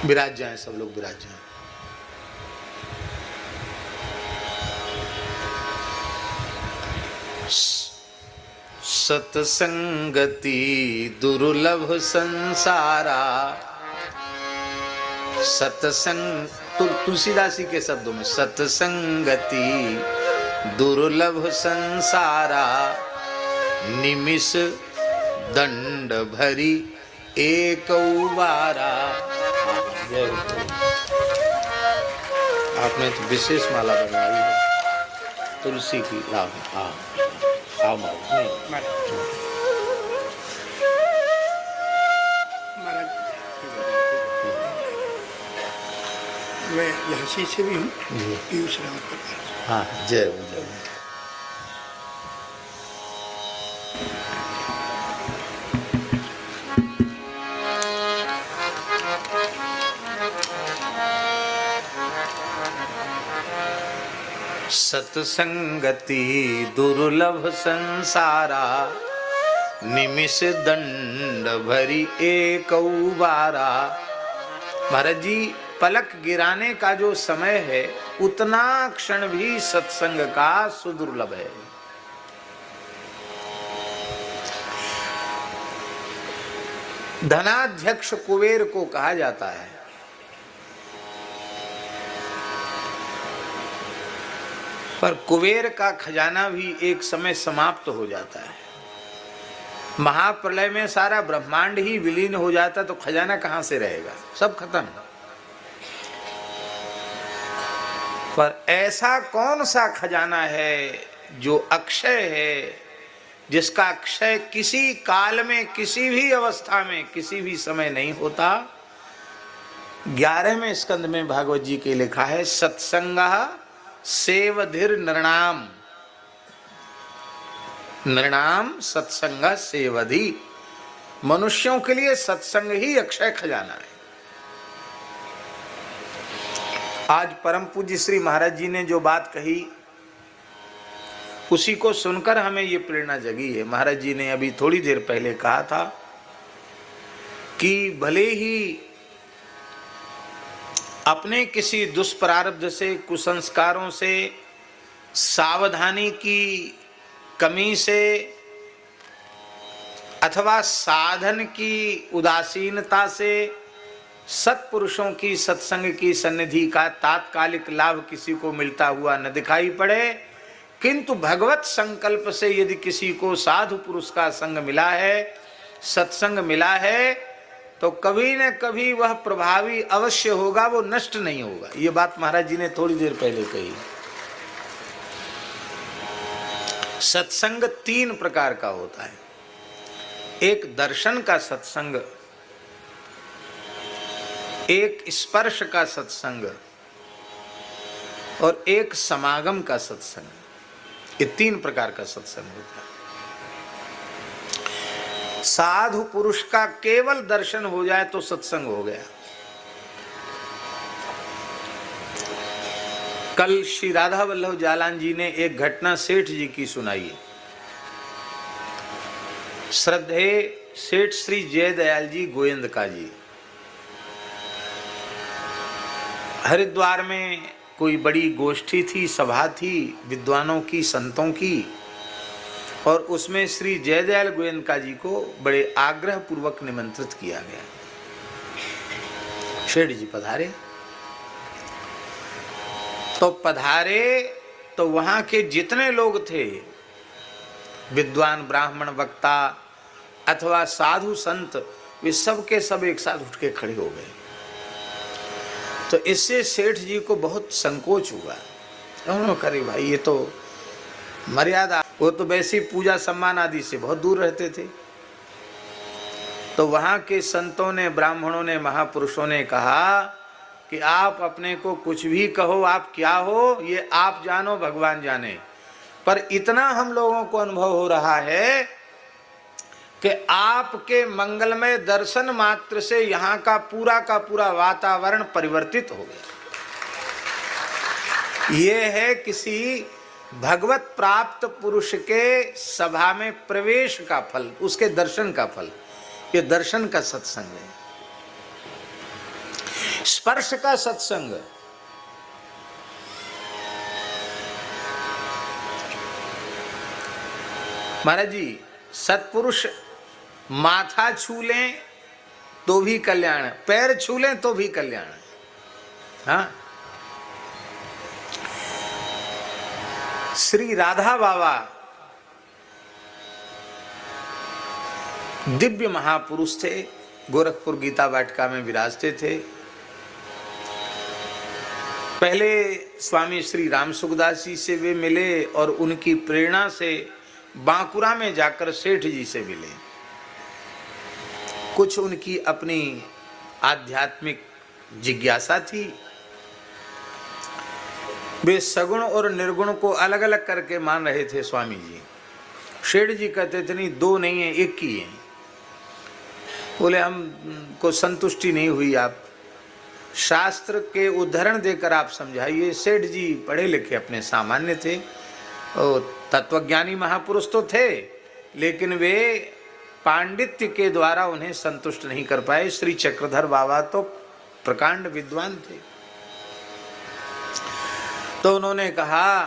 विराज जाएं, सब लोग विराज जाएं। सत्संगति दुर्लभ संसारा, सत्संग तुलसीदास जी के शब्दों में, सत्संगति दुर्लभ संसारा, निमिष दंड भरी एक बारा। आपने तो विशेष माला बनवाई है तुलसी की। लाभ हाँ हाँ मैं झांसी से भी हूँ, पीयूष रावत पर। हाँ जय जय। सत्संगति दुर्लभ संसारा, निमिष दंड भरी एक बारा। महाराज जी, पलक गिराने का जो समय है उतना क्षण भी सत्संग का सुदुर्लभ है। धनाध्यक्ष कुबेर को कहा जाता है, पर कुबेर का खजाना भी एक समय समाप्त हो जाता है। महाप्रलय में सारा ब्रह्मांड ही विलीन हो जाता तो खजाना कहां से रहेगा, सब खत्म। पर ऐसा कौन सा खजाना है जो अक्षय है, जिसका अक्षय किसी काल में, किसी भी अवस्था में, किसी भी समय नहीं होता। 11वें स्कंद में भागवत जी के लिखा है, सत्संगः सेवधिर नृणाम, नृणाम सत्संग सेवधि। मनुष्यों के लिए सत्संग ही अक्षय खजाना है। आज परम पूज्य श्री महाराज जी ने जो बात कही उसी को सुनकर हमें ये प्रेरणा जगी है। महाराज जी ने अभी थोड़ी देर पहले कहा था कि भले ही अपने किसी दुष्प्रारब्ध से, कुसंस्कारों से, सावधानी की कमी से अथवा साधन की उदासीनता से सत्पुरुषों की सत्संग की सन्निधि का तात्कालिक लाभ किसी को मिलता हुआ न दिखाई पड़े, किंतु भगवत संकल्प से यदि किसी को साधु पुरुष का संग मिला है, सत्संग मिला है, तो कभी न कभी वह प्रभावी अवश्य होगा, वो नष्ट नहीं होगा। ये बात महाराज जी ने थोड़ी देर पहले कही। सत्संग 3 प्रकार का होता है। एक दर्शन का सत्संग, एक स्पर्श का सत्संग और एक समागम का सत्संग। ये 3 प्रकार का सत्संग होता है। साधु पुरुष का केवल दर्शन हो जाए तो सत्संग हो गया। कल श्री राधा वल्लभ जालान जी ने एक घटना सेठ जी की सुनाई है। श्रद्धेय सेठ श्री जयदयाल जी गोयंदका जी, हरिद्वार में कोई बड़ी गोष्ठी थी, सभा थी विद्वानों की, संतों की, और उसमें श्री जयदयाल गोयंदका जी को बड़े आग्रह पूर्वक निमंत्रित किया गया। सेठ जी पधारे तो वहां के जितने लोग थे, विद्वान ब्राह्मण वक्ता अथवा साधु संत, वे सब के सब एक साथ उठ के खड़े हो गए। तो इससे सेठ जी को बहुत संकोच हुआ। उन्होंने कहा, भाई ये तो मर्यादा, वो तो वैसी पूजा सम्मान आदि से बहुत दूर रहते थे। तो वहां के संतों ने, ब्राह्मणों ने, महापुरुषों ने कहा कि आप अपने को कुछ भी कहो, आप क्या हो ये आप जानो, भगवान जाने, पर इतना हम लोगों को अनुभव हो रहा है कि आपके मंगलमय दर्शन मात्र से यहाँ का पूरा वातावरण परिवर्तित हो गया। ये है किसी भगवत प्राप्त पुरुष के सभा में प्रवेश का फल, उसके दर्शन का फल। ये दर्शन का सत्संग है। स्पर्श का सत्संग। महाराज जी, सत्पुरुष माथा छू लें तो भी कल्याण, पैर छू लें तो भी कल्याण। हाँ, श्री राधा बाबा दिव्य महापुरुष थे, गोरखपुर गीता वाटिका में विराजते थे। पहले स्वामी श्री राम सुखदास जी से वे मिले और उनकी प्रेरणा से बांकुरा में जाकर सेठ जी से मिले। कुछ उनकी अपनी आध्यात्मिक जिज्ञासा थी। वे सगुण और निर्गुण को अलग अलग करके मान रहे थे स्वामी जी। सेठ जी कहते थे नहीं, दो नहीं है, एक ही है। बोले हमको संतुष्टि नहीं हुई, आप शास्त्र के उदाहरण देकर आप समझाइए। सेठ जी पढ़े लिखे अपने सामान्य थे, और तत्वज्ञानी महापुरुष तो थे, लेकिन वे पांडित्य के द्वारा उन्हें संतुष्ट नहीं कर पाए। श्री चक्रधर बाबा तो प्रकांड विद्वान थे। तो उन्होंने कहा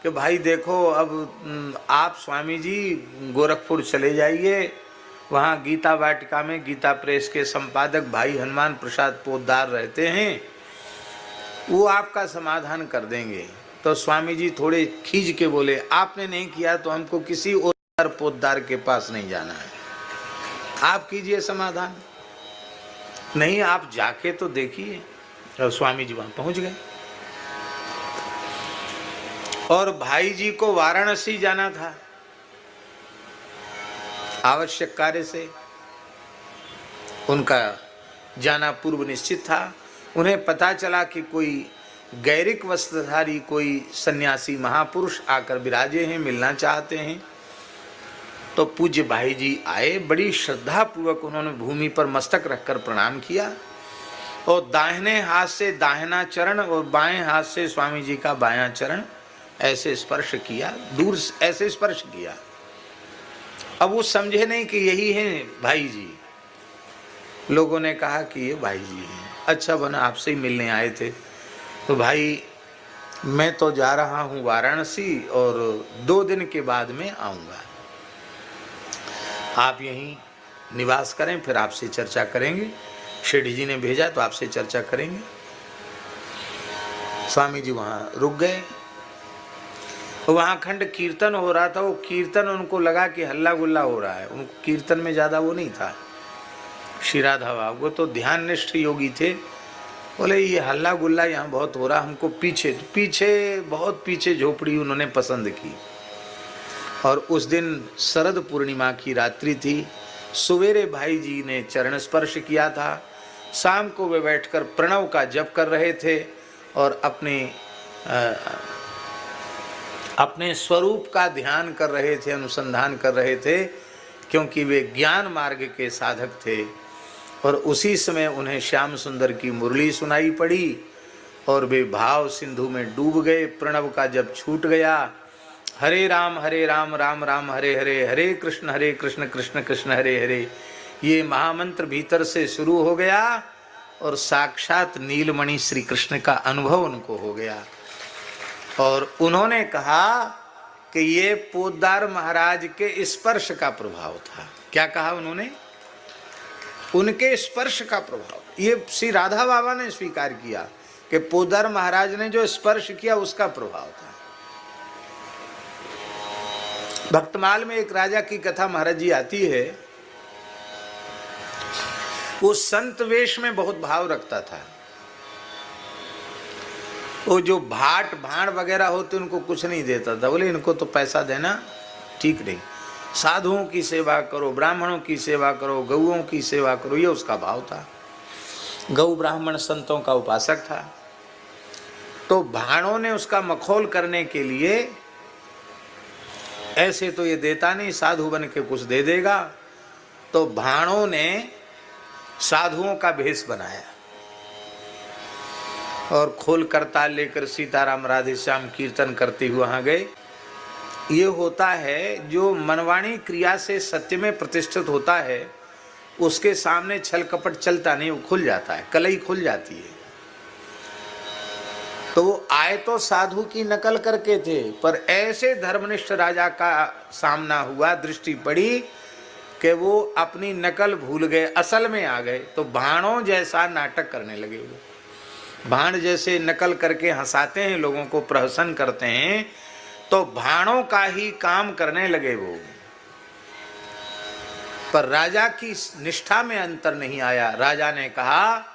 कि भाई देखो, अब आप स्वामी जी गोरखपुर चले जाइए, वहाँ गीता वाटिका में गीता प्रेस के संपादक भाई हनुमान प्रसाद पोद्दार रहते हैं, वो आपका समाधान कर देंगे। तो स्वामी जी थोड़े खींच के बोले, आपने नहीं किया तो हमको किसी और पोद्दार के पास नहीं जाना है, आप कीजिए समाधान। नहीं, आप जाके तो देखिए। और स्वामी जी वहाँ पहुँच गए। और भाई जी को वाराणसी जाना था आवश्यक कार्य से, उनका जाना पूर्व निश्चित था। उन्हें पता चला कि कोई गैरिक वस्त्रधारी कोई सन्यासी महापुरुष आकर विराजे हैं, मिलना चाहते हैं। तो पूज्य भाई जी आए, बड़ी श्रद्धा पूर्वक उन्होंने भूमि पर मस्तक रखकर प्रणाम किया और दाहिने हाथ से दाहिना चरण और बाएं हाथ से स्वामी जी का बायां चरण ऐसे स्पर्श किया, दूर ऐसे स्पर्श किया। अब वो समझे नहीं कि यही हैं भाई जी। लोगों ने कहा कि ये भाई जी हैं। अच्छा बना आपसे ही मिलने आए थे। तो भाई मैं तो जा रहा हूँ वाराणसी और 2 दिन के बाद में आऊँगा, आप यहीं निवास करें, फिर आपसे चर्चा करेंगे। शेठी जी ने भेजा तो आपसे चर्चा करेंगे। स्वामी जी वहाँ रुक गए। वहाँ खंड कीर्तन हो रहा था। वो कीर्तन उनको लगा कि हल्ला गुल्ला हो रहा है, उनको कीर्तन में ज़्यादा वो नहीं था। श्री राधा बाबा वो तो ध्यान निष्ठ योगी थे। बोले ये हल्ला गुल्ला यहाँ बहुत हो रहा, हमको पीछे पीछे बहुत पीछे झोपड़ी उन्होंने पसंद की। और उस दिन शरद पूर्णिमा की रात्रि थी। सवेरे भाई जी ने चरण स्पर्श किया था, शाम को वे बैठकर प्रणव का जप कर रहे थे और अपने स्वरूप का ध्यान कर रहे थे, अनुसंधान कर रहे थे, क्योंकि वे ज्ञान मार्ग के साधक थे। और उसी समय उन्हें श्याम सुंदर की मुरली सुनाई पड़ी और वे भाव सिंधु में डूब गए। प्रणव का जब छूट गया, हरे राम राम राम हरे हरे, हरे कृष्ण कृष्ण कृष्ण हरे हरे, ये महामंत्र भीतर से शुरू हो गया और साक्षात नीलमणि श्री कृष्ण का अनुभव उनको हो गया। और उन्होंने कहा कि ये पोद्दार महाराज के स्पर्श का प्रभाव था। क्या कहा उन्होंने? उनके स्पर्श का प्रभाव। ये श्री राधा बाबा ने स्वीकार किया कि पोद्दार महाराज ने जो स्पर्श किया उसका प्रभाव था। भक्तमाल में एक राजा की कथा महाराज जी आती है। वो संत वेश में बहुत भाव रखता था। वो जो भाट भाड़ वगैरह होते उनको कुछ नहीं देता था। बोले इनको तो पैसा देना ठीक नहीं, साधुओं की सेवा करो, ब्राह्मणों की सेवा करो, गौओं की सेवा करो, ये उसका भाव था। गौ ब्राह्मण संतों का उपासक था। तो भाणों ने उसका मखौल करने के लिए, ऐसे तो ये देता नहीं, साधु बन के कुछ दे देगा, तो भाणों ने साधुओं का भेष बनाया और खोल करताल लेकर सीताराम राधे श्याम कीर्तन करते हुए वहाँ गए। ये होता है जो मनवाणी क्रिया से सत्य में प्रतिष्ठित होता है, उसके सामने छल कपट चलता नहीं, वो खुल जाता है, कलई खुल जाती है। तो वो आए तो साधु की नकल करके थे, पर ऐसे धर्मनिष्ठ राजा का सामना हुआ, दृष्टि पड़ी कि वो अपनी नकल भूल गए, असल में आ गए। तो भाणों जैसा नाटक करने लगे। वो भाण जैसे नकल करके हंसाते हैं, लोगों को प्रहसन करते हैं, तो भाणों का ही काम करने लगे वो। पर राजा की निष्ठा में अंतर नहीं आया। राजा ने कहा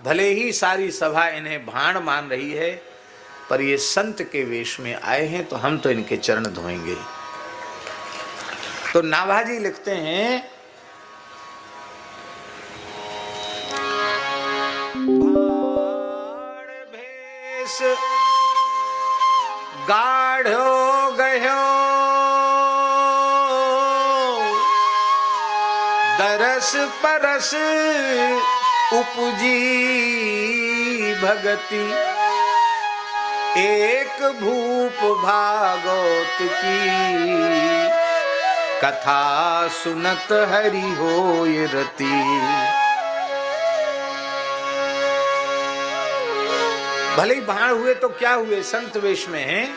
भले ही सारी सभा इन्हें भाण मान रही है, पर ये संत के वेश में आए हैं, तो हम तो इनके चरण धोएंगे। तो नाभाजी लिखते हैं, भाण भेष गाढ़ो गयो, दरस परस उपजी भगति, एक भूप भागवत की, कथा सुनत हरि होय रति। भले ही भाण हुए तो क्या हुए, संत वेश में हैं,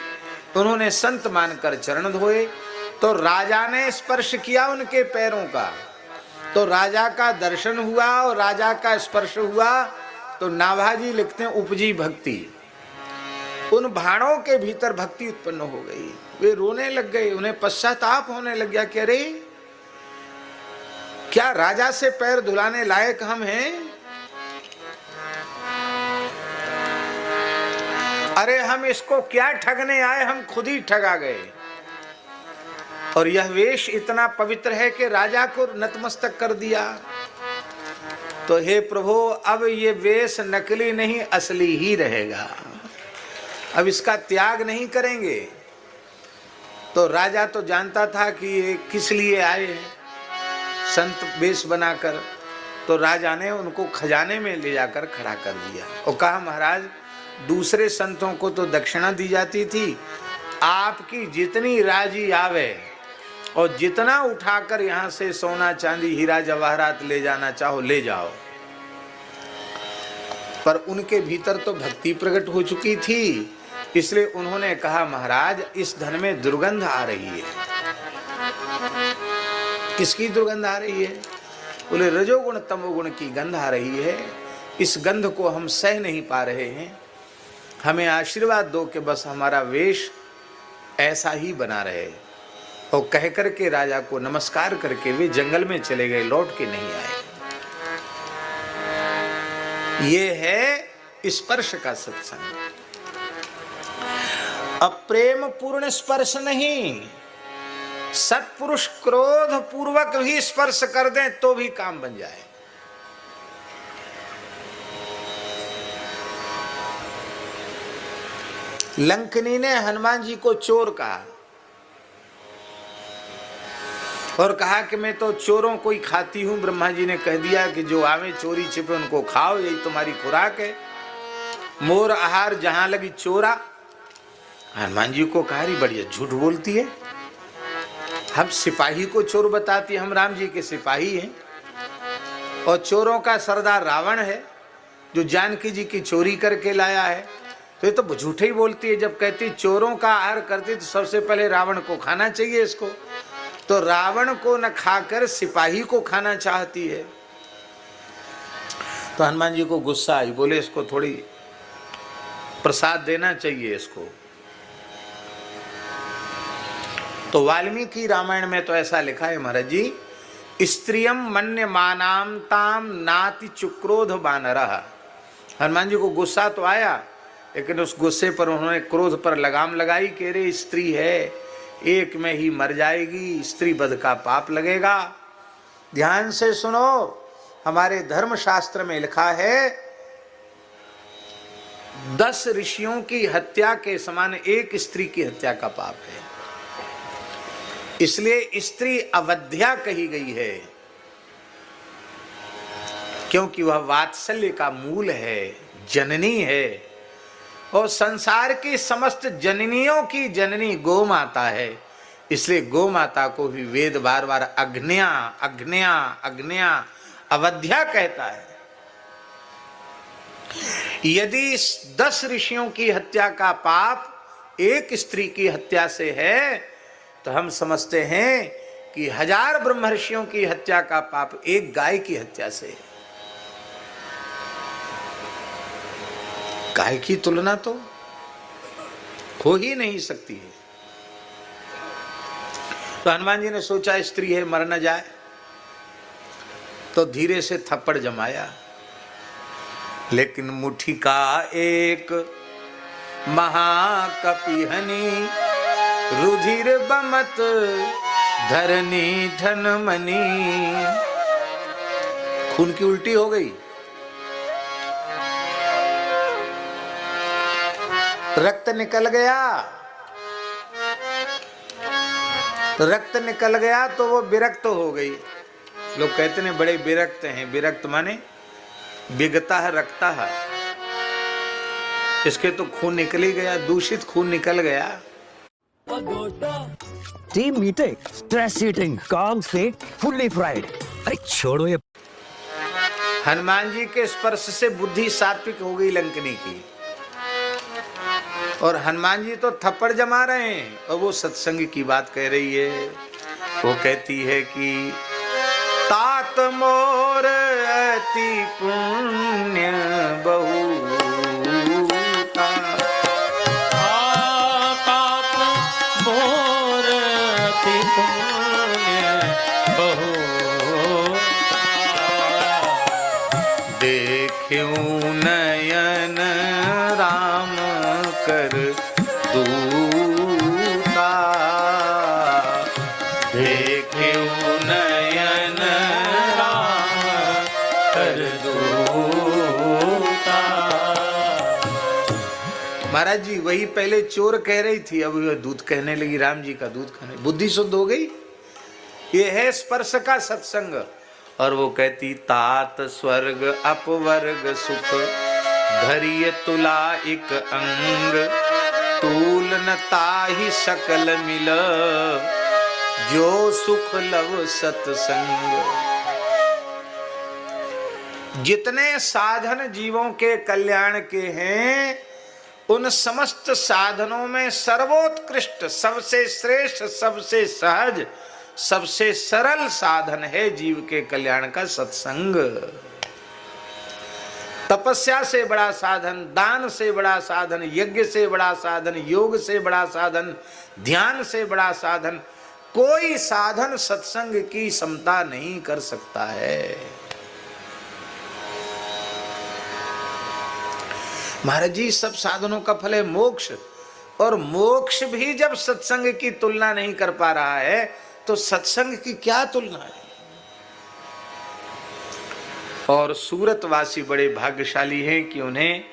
उन्होंने संत मानकर चरण धोए। तो राजा ने स्पर्श किया उनके पैरों का, तो राजा का दर्शन हुआ और राजा का स्पर्श हुआ। तो नाभाजी लिखते हैं उपजी भक्ति, उन भाणों के भीतर भक्ति उत्पन्न हो गई। वे रोने लग गए, उन्हें पश्चाताप होने लग गया कि अरे क्या राजा से पैर धुलाने लायक हम हैं? अरे हम इसको क्या ठगने आए, हम खुद ही ठगा गए। और यह वेश इतना पवित्र है कि राजा को नतमस्तक कर दिया। तो हे प्रभु, अब ये वेश नकली नहीं असली ही रहेगा, अब इसका त्याग नहीं करेंगे। तो राजा तो जानता था कि ये किस लिए आए हैं, संत वेश बनाकर। तो राजा ने उनको खजाने में ले जाकर खड़ा कर दिया और कहा महाराज, दूसरे संतों को तो दक्षिणा दी जाती थी, आपकी जितनी राजी आवे और जितना उठाकर यहाँ से सोना चांदी हीरा जवाहरात ले जाना चाहो ले जाओ। पर उनके भीतर तो भक्ति प्रकट हो चुकी थी, इसलिए उन्होंने कहा महाराज इस धन में दुर्गंध आ रही है। किसकी दुर्गंध आ रही है? बोले रजोगुण तमोगुण की गंध आ रही है, इस गंध को हम सह नहीं पा रहे हैं, हमें आशीर्वाद दो कि बस हमारा वेश ऐसा ही बना रहे। और कह करके राजा को नमस्कार करके वे जंगल में चले गए, लौट के नहीं आए। ये है स्पर्श का सत्संग। अप्रेम पूर्ण स्पर्श नहीं, सत्पुरुष क्रोध पूर्वक भी स्पर्श कर दें तो भी काम बन जाए। लंकनी ने हनुमान जी को चोर कहा और कहा कि मैं तो चोरों को ही खाती हूं। ब्रह्मा जी ने कह दिया कि जो आवे चोरी छिपे उनको खाओ, यही तुम्हारी खुराक है। मोर आहार जहां लगी चोरा। हनुमान जी को कहा रही बढ़िया झूठ बोलती है, हम सिपाही को चोर बताती है, हम राम जी के सिपाही हैं। और चोरों का सरदार रावण है जो जानकी जी की चोरी करके लाया है, तो ये तो झूठे ही बोलती है। जब कहती चोरों का आहार करती तो सबसे पहले रावण को खाना चाहिए इसको, तो रावण को न खाकर सिपाही को खाना चाहती है। तो हनुमान जी को गुस्सा आई, बोले इसको थोड़ी प्रसाद देना चाहिए इसको। तो वाल्मीकि रामायण में तो ऐसा लिखा है महाराज जी, स्त्रियम मन्य मानाम ताम नाति चुक्रोध बानरः। हनुमान जी को गुस्सा तो आया, लेकिन उस गुस्से पर उन्होंने क्रोध पर लगाम लगाई कि रे स्त्री है, एक में ही मर जाएगी, स्त्री वध का पाप लगेगा। ध्यान से सुनो, हमारे धर्म शास्त्र में लिखा है 10 ऋषियों की हत्या के समान एक स्त्री की हत्या का पाप है। इसलिए स्त्री अवध्या कही गई है, क्योंकि वह वात्सल्य का मूल है, जननी है। और संसार की समस्त जननियों की जननी गौ माता है। इसलिए गौ माता को भी वेद बार बार अग्न्या अग्न्या अग्न्या अवध्या कहता है, यदि 10 ऋषियों की हत्या का पाप एक स्त्री की हत्या से है, तो हम समझते हैं कि 1000 ब्रह्मर्षियों की हत्या का पाप एक गाय की हत्या से है। गाय की तुलना तो हो ही नहीं सकती है। तो हनुमान जी ने सोचा स्त्री है, मर न जाए, तो धीरे से थप्पड़ जमाया। लेकिन मुट्ठी का एक महाकपिहनी, रुधिर बमत धरनी धनमनी। खून की उल्टी हो गई, रक्त निकल गया। रक्त निकल गया तो वो विरक्त हो गई। लोग कहते हैं बड़े विरक्त हैं। विरक्त माने बिगता है, रखता है। इसके तो खून निकल ही गया, दूषित खून निकल गया। टीम मीटिंग, स्ट्रेस ईटिंग, काम स्टेट, फुल्ली फ्राइड। अरे छोड़ो ये। हनुमान जी के स्पर्श से बुद्धि सात्विक हो गई लंकनी की, और हनुमान जी तो थप्पड़ जमा रहे हैं और वो सत्संग की बात कह रही है। वो कहती है कि तात मोर अति पुण्य बहुता, तात मोर अति पुण्य बहुता, देखूं नयन राम कर दूता, देखूं नयन राम कर दूता। महाराज जी वही पहले चोर कह रही थी, अब वह दूत कहने लगी, राम जी का दूत कहने। बुद्धि शुद्ध हो गई। ये है स्पर्श का सत्संग। और वो कहती तात स्वर्ग अपवर्ग सुख, धैर्य तुला एक अंग, तूल न ताहि सकल मिल, जो सुख लव सत्संग। जितने साधन जीवों के कल्याण के हैं, उन समस्त साधनों में सर्वोत्कृष्ट, सबसे श्रेष्ठ, सबसे सहज, सबसे सरल साधन है जीव के कल्याण का सत्संग। तपस्या से बड़ा साधन, दान से बड़ा साधन, यज्ञ से बड़ा साधन, योग से बड़ा साधन, ध्यान से बड़ा साधन, कोई साधन सत्संग की समता नहीं कर सकता है। महाराज जी सब साधनों का फल है मोक्ष, और मोक्ष भी जब सत्संग की तुलना नहीं कर पा रहा है, तो सत्संग की क्या तुलना है। और सूरतवासी बड़े भाग्यशाली हैं कि उन्हें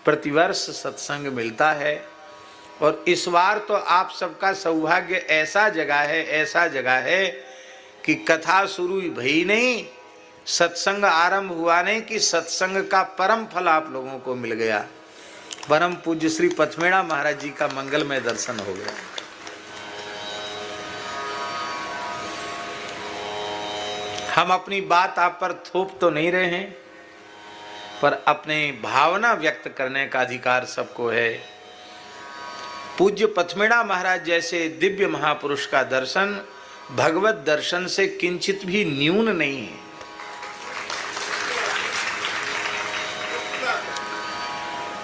प्रतिवर्ष सत्संग मिलता है। और इस बार तो आप सबका सौभाग्य ऐसा जगह है कि कथा शुरू भई नहीं, सत्संग आरंभ हुआ नहीं कि सत्संग का परम फल आप लोगों को मिल गया। परम पूज्य श्री पथमेड़ा महाराज जी का मंगलमय दर्शन हो गया। हम अपनी बात आप पर थोप तो नहीं रहे हैं, पर अपने भावना व्यक्त करने का अधिकार सबको है। पूज्य पथमेड़ा महाराज जैसे दिव्य महापुरुष का दर्शन भगवत दर्शन से किंचित भी न्यून नहीं है।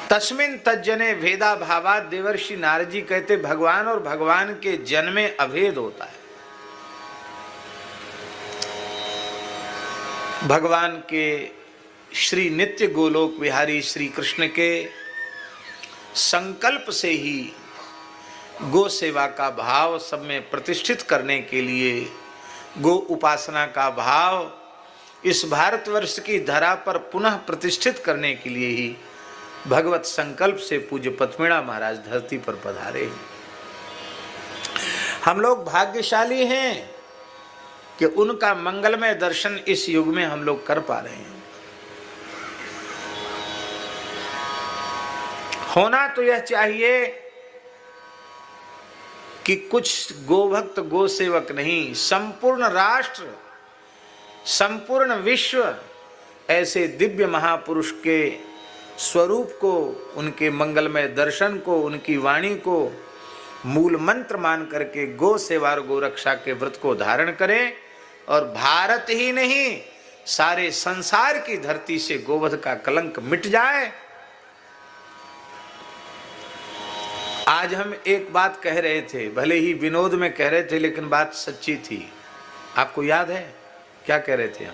तस्मिन तज्जने भेदा भावा, देवर्षि नारद जी कहते भगवान और भगवान के जन में अभेद होता है। भगवान के श्री नित्य गोलोक विहारी श्री कृष्ण के संकल्प से ही गो सेवा का भाव सब में प्रतिष्ठित करने के लिए, गो उपासना का भाव इस भारतवर्ष की धरा पर पुनः प्रतिष्ठित करने के लिए ही भगवत संकल्प से पूज्य पथमेड़ा महाराज धरती पर पधारे। हम लोग भाग्यशाली हैं कि उनका मंगलमय दर्शन इस युग में हम लोग कर पा रहे हैं। होना तो यह चाहिए कि कुछ गोभक्त गो सेवक नहीं, संपूर्ण राष्ट्र संपूर्ण विश्व ऐसे दिव्य महापुरुष के स्वरूप को, उनके मंगलमय दर्शन को, उनकी वाणी को मूल मंत्र मान करके गो सेवा और गो रक्षा के व्रत को धारण करें और भारत ही नहीं सारे संसार की धरती से गोवध का कलंक मिट जाए। आज हम एक बात कह रहे थे, भले ही विनोद में कह रहे थे लेकिन बात सच्ची थी। आपको याद है क्या कह रहे थे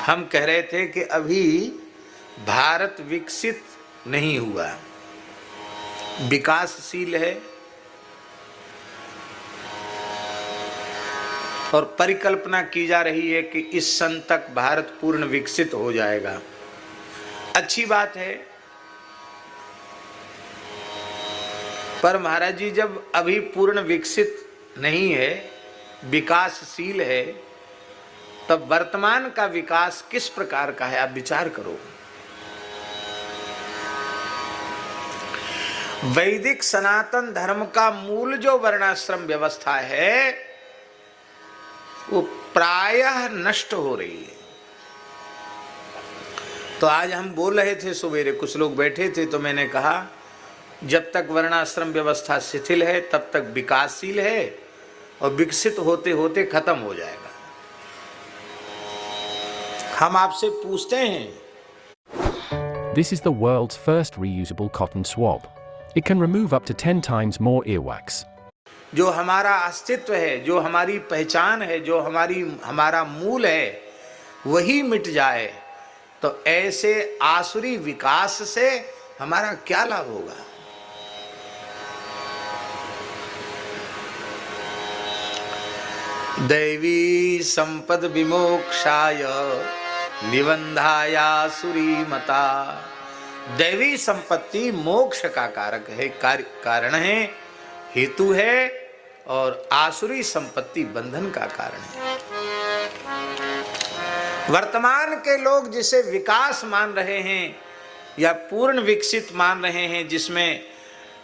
हम कह रहे थे कि अभी भारत विकसित नहीं हुआ, विकासशील है और परिकल्पना की जा रही है कि इस सन तक भारत पूर्ण विकसित हो जाएगा। अच्छी बात है, पर महाराज जी जब अभी पूर्ण विकसित नहीं है, विकासशील है, तब वर्तमान का विकास किस प्रकार का है आप विचार करो। वैदिक सनातन धर्म का मूल जो वर्णाश्रम व्यवस्था है वो प्रायः नष्ट हो रही है। तो आज हम बोल रहे थे, सवेरे कुछ लोग बैठे थे तो मैंने कहा जब तक वर्णाश्रम व्यवस्था शिथिल है तब तक विकासशील है और विकसित होते होते खत्म हो जाएगा। हम आपसे पूछते हैं, This is the world's first reusable cotton swab. It can remove up to 10 times more earwax. जो हमारा अस्तित्व है, जो हमारी पहचान है, जो हमारा मूल है वही मिट जाए तो ऐसे आसुरी विकास से हमारा क्या लाभ होगा। दैवी संपद विमोक्षाय निबंधाया सुरीमता। दैवी संपत्ति मोक्ष का कारक है, कारण है, हेतु है, और आसुरी संपत्ति बंधन का कारण है। वर्तमान के लोग जिसे विकास मान रहे हैं या पूर्ण विकसित मान रहे हैं, जिसमें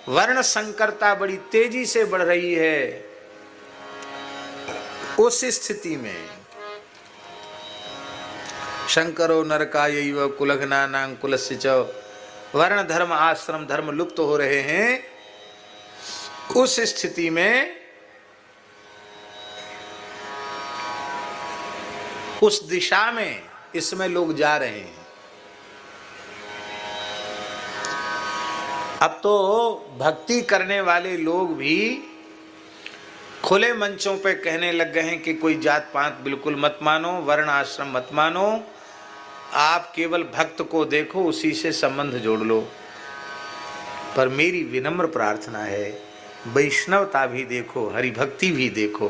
वर्ण संकरता बड़ी तेजी से बढ़ रही है, उस स्थिति में शंकरो नरकायैव कुलघ्नानां कुलस्य च, वर्ण धर्म आश्रम धर्म लुप्त हो रहे हैं। उस स्थिति में उस दिशा में इसमें लोग जा रहे हैं। अब तो भक्ति करने वाले लोग भी खुले मंचों पे कहने लग गए हैं कि कोई जात पात बिल्कुल मत मानो, वर्ण आश्रम मत मानो, आप केवल भक्त को देखो, उसी से संबंध जोड़ लो। पर मेरी विनम्र प्रार्थना है, वैष्णवता भी देखो, हरि भक्ति भी देखो,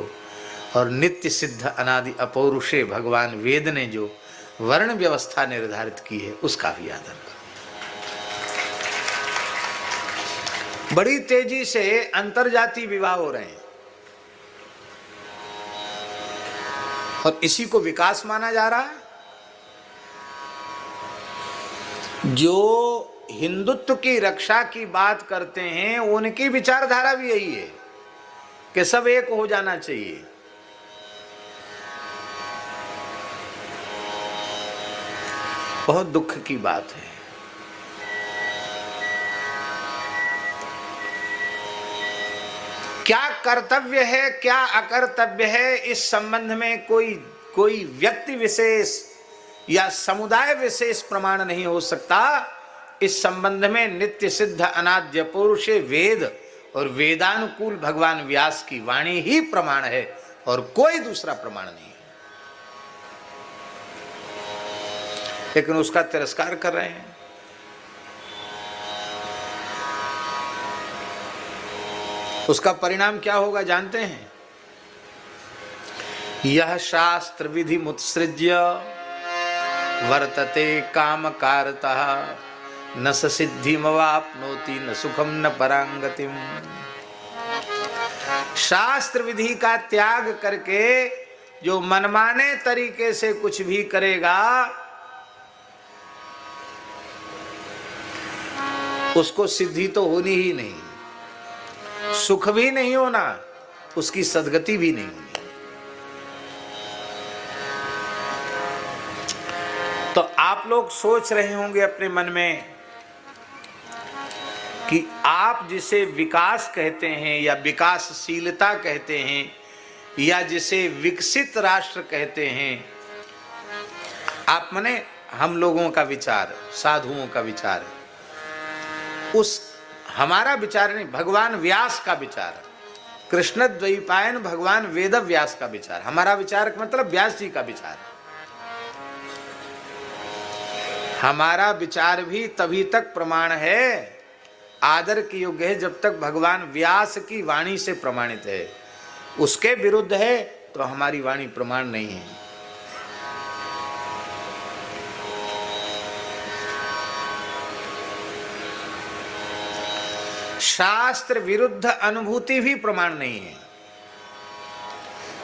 और नित्य सिद्ध अनादि अपौरुषे भगवान वेद ने जो वर्ण व्यवस्था निर्धारित की है उसका भी आदर करो। बड़ी तेजी से अंतरजातीय विवाह हो रहे हैं और इसी को विकास माना जा रहा है। जो हिंदुत्व की रक्षा की बात करते हैं उनकी विचारधारा भी यही है कि सब एक हो जाना चाहिए। बहुत दुख की बात है। क्या कर्तव्य है, क्या अकर्तव्य है, इस संबंध में कोई व्यक्ति विशेष या समुदाय विशेष प्रमाण नहीं हो सकता। इस संबंध में नित्य सिद्ध अनाद्य पुरुषे वेद और वेदानुकूल भगवान व्यास की वाणी ही प्रमाण है और कोई दूसरा प्रमाण नहीं है। लेकिन उसका तिरस्कार कर रहे हैं। उसका परिणाम क्या होगा जानते हैं? यह शास्त्र विधि मुत्सृज्य वर्तते काम कारतः न स सिद्धिमवाप्नोति न सुखम न परांगतिम। शास्त्र विधि का त्याग करके जो मनमाने तरीके से कुछ भी करेगा उसको सिद्धि तो होनी ही नहीं, सुख भी नहीं होना, उसकी सद्गति भी नहीं होनी। तो आप लोग सोच रहे होंगे अपने मन में कि आप जिसे विकास कहते हैं या विकासशीलता कहते हैं या जिसे विकसित राष्ट्र कहते हैं, आप मने हम लोगों का विचार, साधुओं का विचार, उस हमारा विचार नहीं, भगवान व्यास का विचार, कृष्ण द्वैपायन भगवान वेद व्यास का विचार। हमारा विचार का मतलब व्यास जी का विचार। हमारा विचार भी तभी तक प्रमाण है, आदर के योग्य है, जब तक भगवान व्यास की वाणी से प्रमाणित है। उसके विरुद्ध है तो हमारी वाणी प्रमाण नहीं है। शास्त्र विरुद्ध अनुभूति भी प्रमाण नहीं है,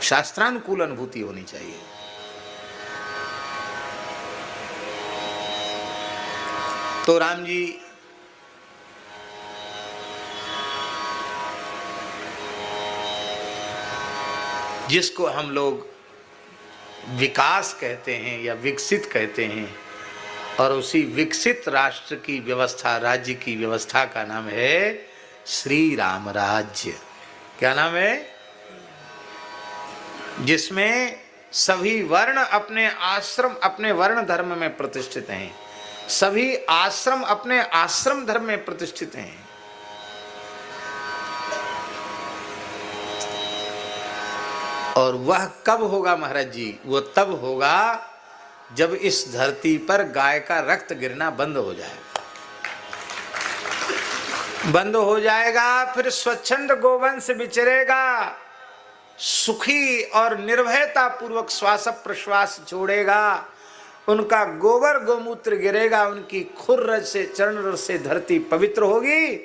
शास्त्रानुकूल अनुभूति होनी चाहिए। तो राम जी जिसको हम लोग विकास कहते हैं या विकसित कहते हैं, और उसी विकसित राष्ट्र की व्यवस्था, राज्य की व्यवस्था का नाम है श्री राम राज्य। क्या नाम है? जिसमें सभी वर्ण अपने आश्रम, अपने वर्ण धर्म में प्रतिष्ठित हैं, सभी आश्रम अपने आश्रम धर्म में प्रतिष्ठित हैं। और वह कब होगा महाराज जी? वो तब होगा जब इस धरती पर गाय का रक्त गिरना बंद हो जाएगा, बंद हो जाएगा। फिर स्वच्छंद गोवंश विचरेगा, सुखी और निर्भयता पूर्वक श्वास प्रश्वास छोड़ेगा, उनका गोबर गोमूत्र गिरेगा, उनकी खुर से, चरण रज से धरती पवित्र होगी,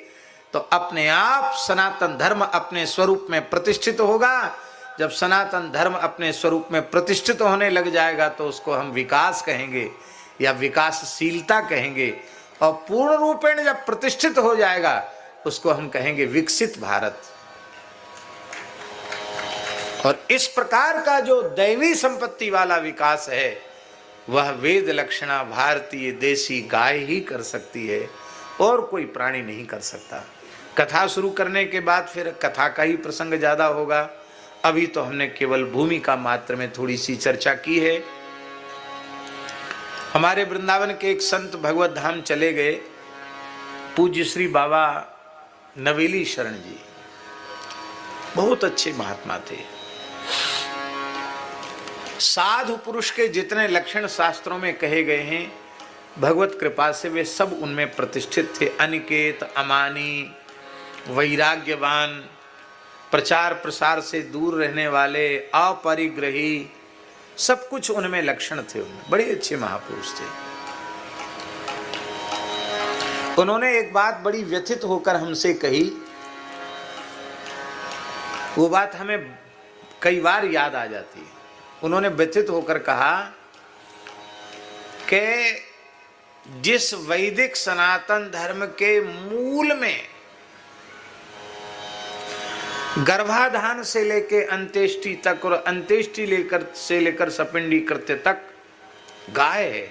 तो अपने आप सनातन धर्म अपने स्वरूप में प्रतिष्ठित होगा। जब सनातन धर्म अपने स्वरूप में प्रतिष्ठित होने लग जाएगा तो उसको हम विकास कहेंगे या विकासशीलता कहेंगे, और पूर्ण रूपेण जब प्रतिष्ठित हो जाएगा उसको हम कहेंगे विकसित भारत। और इस प्रकार का जो दैवी संपत्ति वाला विकास है वह वेद लक्षणा भारतीय देसी गाय ही कर सकती है, और कोई प्राणी नहीं कर सकता। कथा शुरू करने के बाद फिर कथा का ही प्रसंग ज्यादा होगा। अभी तो हमने केवल भूमिका मात्र में थोड़ी सी चर्चा की है। हमारे वृंदावन के एक संत भगवत धाम चले गए, पूज्य श्री बाबा नवेली शरण जी, बहुत अच्छे महात्मा थे। साधु पुरुष के जितने लक्षण शास्त्रों में कहे गए हैं, भगवत कृपा से वे सब उनमें प्रतिष्ठित थे। अनिकेत, अमानी, वैराग्यवान, प्रचार प्रसार से दूर रहने वाले, अपरिग्रही, सब कुछ उनमें लक्षण थे। उनमें बड़े अच्छे महापुरुष थे। उन्होंने एक बात बड़ी व्यथित होकर हमसे कही, वो बात हमें कई बार याद आ जाती है। उन्होंने व्यथित होकर कहा कि जिस वैदिक सनातन धर्म के मूल में गर्भाधान से लेकर अंत्येष्टि तक और अंत्येष्टि से लेकर सपिंडी कृत्य तक गाय है,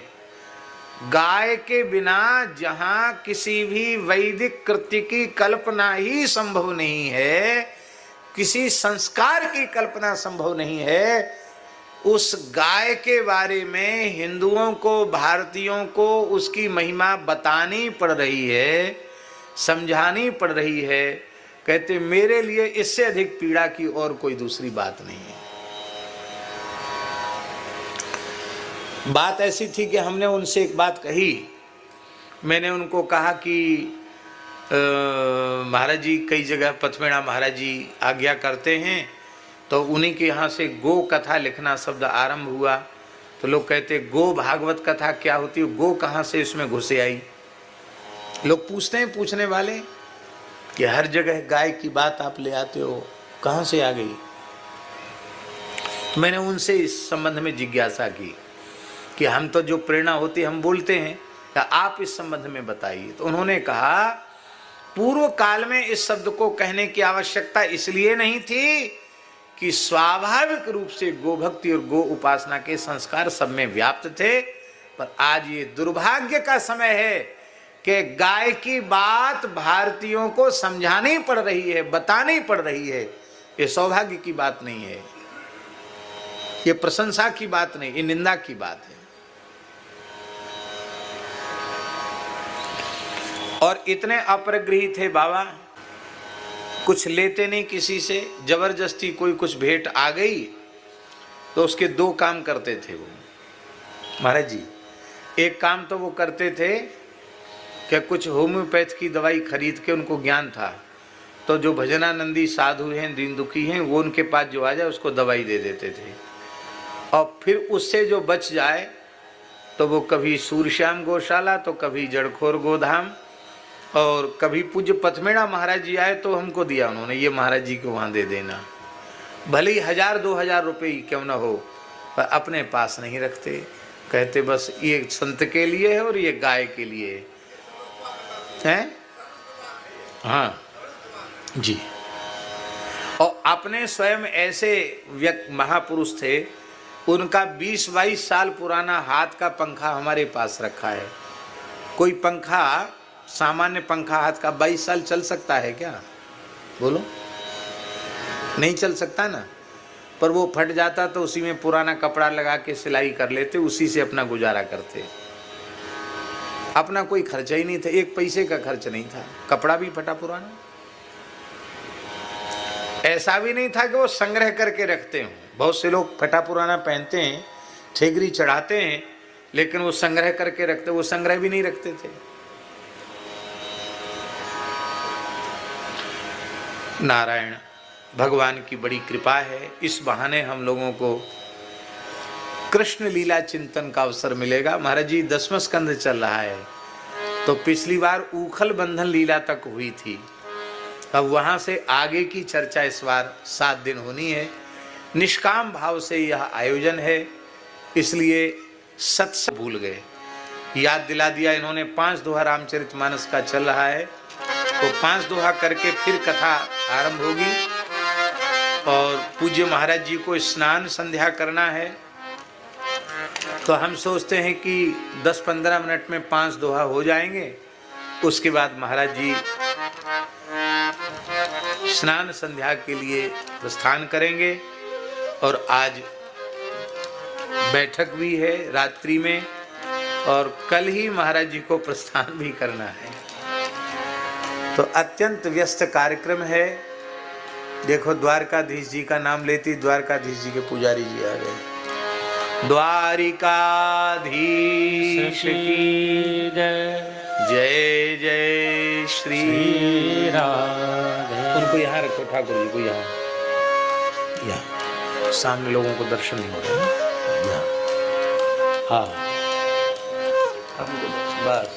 गाय के बिना जहां किसी भी वैदिक कृत्य की कल्पना ही संभव नहीं है, किसी संस्कार की कल्पना संभव नहीं है, उस गाय के बारे में हिंदुओं को, भारतीयों को उसकी महिमा बतानी पड़ रही है, समझानी पड़ रही है। कहते मेरे लिए इससे अधिक पीड़ा की और कोई दूसरी बात नहीं है। बात ऐसी थी कि हमने उनसे एक बात कही। मैंने उनको कहा कि महाराज जी कई जगह पथमेड़ा महाराज जी आज्ञा करते हैं, तो उन्हीं के यहाँ से गो कथा लिखना शब्द आरंभ हुआ। तो लोग कहते गो भागवत कथा क्या होती है, गो कहाँ से इसमें घुसे आई। लोग पूछते हैं, पूछने वाले, कि हर जगह गाय की बात आप ले आते हो, कहाँ से आ गई। मैंने उनसे इस संबंध में जिज्ञासा की कि हम तो जो प्रेरणा होती है हम बोलते हैं, या आप इस संबंध में बताइए। तो उन्होंने कहा पूर्व काल में इस शब्द को कहने की आवश्यकता इसलिए नहीं थी कि स्वाभाविक रूप से गो भक्ति और गो उपासना के संस्कार सब में व्याप्त थे, पर आज ये दुर्भाग्य का समय है कि गाय की बात भारतीयों को समझानी पड़ रही है, बतानी पड़ रही है। ये सौभाग्य की बात नहीं है, ये प्रशंसा की बात नहीं, ये निंदा की बात है। और इतने अपरिग्रही थे बाबा, कुछ लेते नहीं किसी से, जबरदस्ती कोई कुछ भेंट आ गई तो उसके दो काम करते थे वो महाराज जी। एक काम तो वो करते थे कि कुछ होम्योपैथ की दवाई खरीद के, उनको ज्ञान था, तो जो भजनानंदी साधु हैं, दीन दुखी हैं, वो उनके पास जो आ जाए उसको दवाई दे देते थे। और फिर उससे जो बच जाए तो वो कभी सूरश्याम गौशाला, तो कभी जड़खोर गोधाम, और कभी पूज्य पथमेड़ा महाराज जी आए तो हमको दिया उन्होंने, ये महाराज जी को वहाँ दे देना। भले ही 1000-2000 रुपये ही क्यों ना हो, पर अपने पास नहीं रखते। कहते बस ये संत के लिए है और ये गाय के लिए है। हाँ जी। और अपने स्वयं ऐसे महापुरुष थे, उनका 20-22 साल पुराना हाथ का पंखा हमारे पास रखा है। कोई पंखा, सामान्य पंखा हाथ का 22 साल चल सकता है क्या? बोलो, नहीं चल सकता ना। पर वो फट जाता तो उसी में पुराना कपड़ा लगा के सिलाई कर लेते, उसी से अपना गुजारा करते। अपना कोई खर्चा ही नहीं था, 1 पैसे का खर्च नहीं था। कपड़ा भी फटा पुराना, ऐसा भी नहीं था कि वो संग्रह करके रखते हों। बहुत से लोग फटा पुराना पहनते हैं, ठेगरी चढ़ाते हैं, लेकिन वो संग्रह करके रखते, वो संग्रह भी नहीं रखते थे। नारायण भगवान की बड़ी कृपा है, इस बहाने हम लोगों को कृष्ण लीला चिंतन का अवसर मिलेगा। महाराज जी 10वां स्कंद चल रहा है, तो पिछली बार ऊखल बंधन लीला तक हुई थी, अब वहां से आगे की चर्चा इस बार 7 दिन होनी है। निष्काम भाव से यह आयोजन है, इसलिए सत्संग भूल गए, याद दिला दिया इन्होंने। 5 दोहा रामचरितमानस का चल रहा है, तो 5 दोहा करके फिर कथा आरंभ होगी। और पूज्य महाराज जी को स्नान संध्या करना है, तो हम सोचते हैं कि 10-15 मिनट में 5 दोहा हो जाएंगे। उसके बाद महाराज जी स्नान संध्या के लिए प्रस्थान करेंगे। और आज बैठक भी है रात्रि में, और कल ही महाराज जी को प्रस्थान भी करना है, तो अत्यंत व्यस्त कार्यक्रम है। देखो द्वारकाधीश जी का नाम लेती, द्वारकाधीश जी के पुजारी जी आ गए। द्वारिकाधीश की जय जय श्री राधे। उनको यहाँ रखो, ठाकुर जी को यहाँ, सामने लोगों को दर्शन नहीं हो रहा है यहाँ। हाँ बस।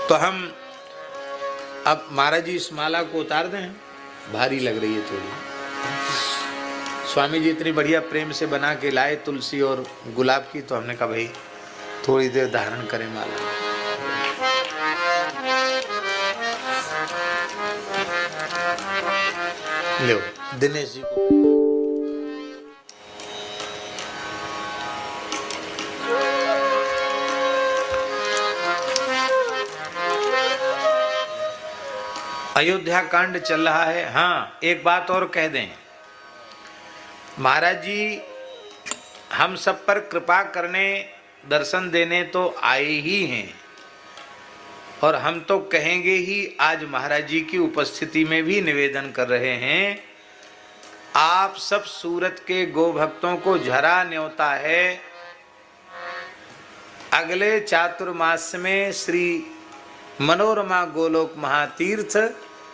तो हम अब महाराज जी इस माला को उतार दें, भारी लग रही है थोड़ी। स्वामी जी इतनी बढ़िया प्रेम से बना के लाए तुलसी और गुलाब की, तो हमने कहा भाई थोड़ी देर धारण करें माला। लो दिनेश जी को अयोध्या कांड चल रहा है। हाँ एक बात और कह दें, महाराज जी हम सब पर कृपा करने, दर्शन देने तो आए ही हैं, और हम तो कहेंगे ही। आज महाराज जी की उपस्थिति में भी निवेदन कर रहे हैं, आप सब सूरत के गो भक्तों को झरा न्योता है, अगले चातुर्मास में श्री मनोरमा गोलोक महातीर्थ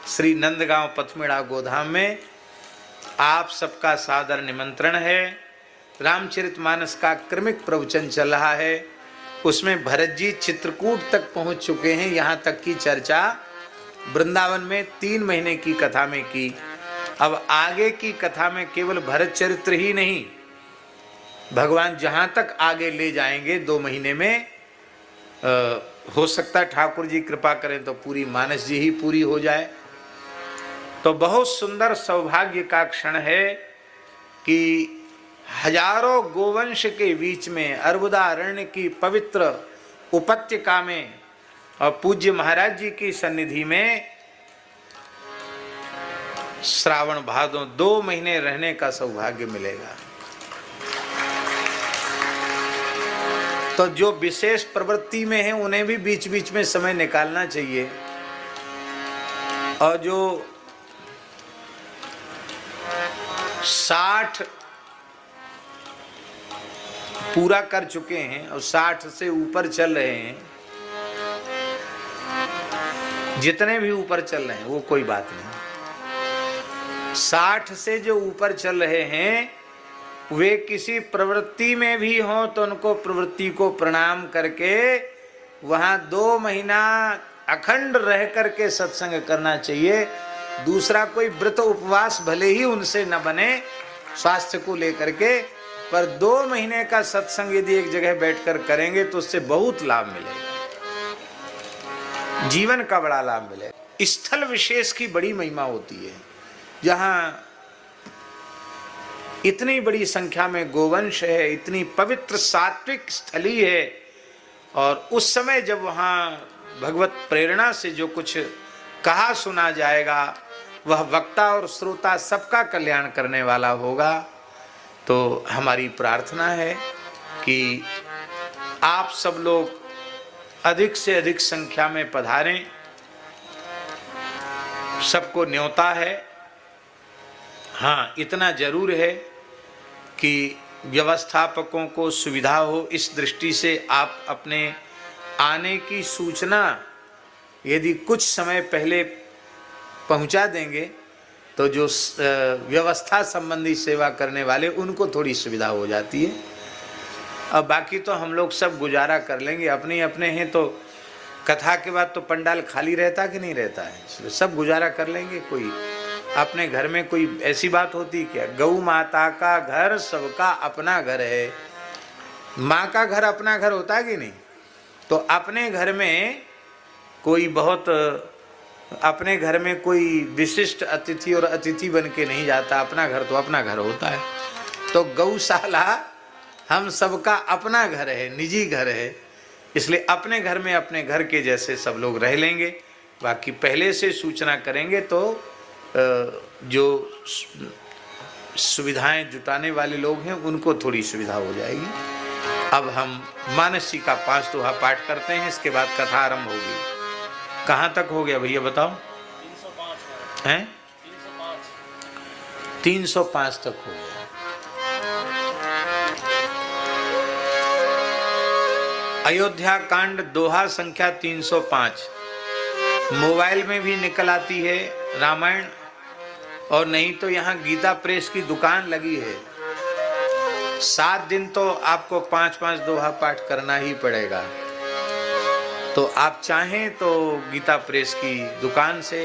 श्री नंदगांव पथमेड़ा गोधाम में आप सबका सादर निमंत्रण है। रामचरितमानस का क्रमिक प्रवचन चल रहा है, उसमें भरत जी चित्रकूट तक पहुंच चुके हैं। यहाँ तक की चर्चा वृंदावन में 3 महीने की कथा में की। अब आगे की कथा में केवल भरत चरित्र ही नहीं, भगवान जहाँ तक आगे ले जाएंगे 2 महीने में, हो सकता है ठाकुर जी कृपा करें तो पूरी मानस जी ही पूरी हो जाए। तो बहुत सुंदर सौभाग्य का क्षण है कि हजारों गोवंश के बीच में अर्बुदारण्य की पवित्र उपत्यका में और पूज्य महाराज जी की सन्निधि में श्रावण भादों 2 महीने रहने का सौभाग्य मिलेगा। तो जो विशेष प्रवृत्ति में है उन्हें भी बीच बीच में समय निकालना चाहिए, और जो 60 पूरा कर चुके हैं और 60 से ऊपर चल रहे हैं, जितने भी ऊपर चल रहे हैं वो कोई बात नहीं, 60 से जो ऊपर चल रहे हैं वे किसी प्रवृत्ति में भी हों तो उनको प्रवृत्ति को प्रणाम करके वहाँ 2 महीना अखंड रह करके सत्संग करना चाहिए। दूसरा कोई व्रत उपवास भले ही उनसे न बने स्वास्थ्य को लेकर के, पर 2 महीने का सत्संग यदि एक जगह बैठकर करेंगे तो उससे बहुत लाभ मिलेगा, जीवन का बड़ा लाभ मिलेगा। स्थल विशेष की बड़ी महिमा होती है, जहाँ इतनी बड़ी संख्या में गोवंश है, इतनी पवित्र सात्विक स्थली है, और उस समय जब वहाँ भगवत प्रेरणा से जो कुछ कहा सुना जाएगा वह वक्ता और श्रोता सबका कल्याण करने वाला होगा। तो हमारी प्रार्थना है कि आप सब लोग अधिक से अधिक संख्या में पधारें, सबको न्योता है। हाँ, इतना जरूर है कि व्यवस्थापकों को सुविधा हो, इस दृष्टि से आप अपने आने की सूचना यदि कुछ समय पहले पहुंचा देंगे तो जो व्यवस्था संबंधी सेवा करने वाले उनको थोड़ी सुविधा हो जाती है। अब बाकी तो हम लोग सब गुजारा कर लेंगे, अपने अपने हैं तो कथा के बाद तो पंडाल खाली रहता कि नहीं रहता है, सब गुजारा कर लेंगे। कोई अपने घर में कोई ऐसी बात होती क्या? गौ माता का घर सबका अपना घर है, माँ का घर अपना घर होता है कि नहीं? तो अपने घर में कोई बहुत, अपने घर में कोई विशिष्ट अतिथि और अतिथि बन के नहीं जाता, अपना घर तो अपना घर होता है। तो गौशाला हम सबका अपना घर है, निजी घर है, इसलिए अपने घर में अपने घर के जैसे सब लोग रह लेंगे। बाकी पहले से सूचना करेंगे तो जो सुविधाएं जुटाने वाले लोग हैं उनको थोड़ी सुविधा हो जाएगी। अब हम मानसी का 5 दोहा पाठ करते हैं, इसके बाद कथा आरंभ होगी। कहाँ तक हो गया भैया बताओ? 305 हैं? 305 तक हो गया। अयोध्या कांड दोहा संख्या 305 मोबाइल में भी निकल आती है रामायण, और नहीं तो यहाँ गीता प्रेस की दुकान लगी है। 7 दिन तो आपको 5-5 दोहा पाठ करना ही पड़ेगा। तो आप चाहें तो गीता प्रेस की दुकान से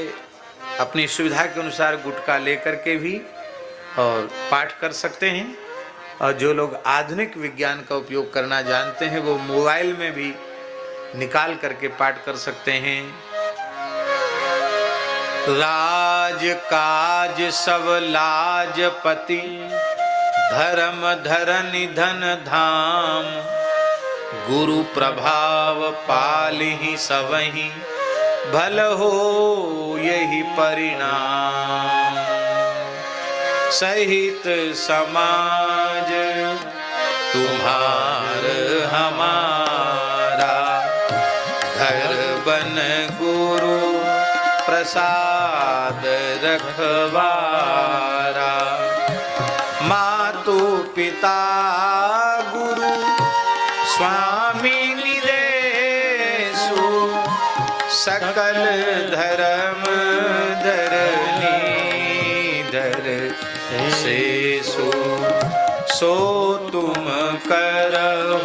अपनी सुविधा के अनुसार गुटका लेकर के भी और पाठ कर सकते हैं, और जो लोग आधुनिक विज्ञान का उपयोग करना जानते हैं वो मोबाइल में भी निकाल करके पाठ कर सकते हैं। राज काज सब लाजपति, धर्म धरनि धन धाम, गुरु प्रभाव पालिहि सबहि, भल हो यही परिणाम। सहित समाज तुम्हार हमारा, घर बन गुरु प्रसाद रखवारा। मातु पिता गुरु स्वामी निदेशु, सकल धर्म धरनी धर शेषु। सो तुम करहु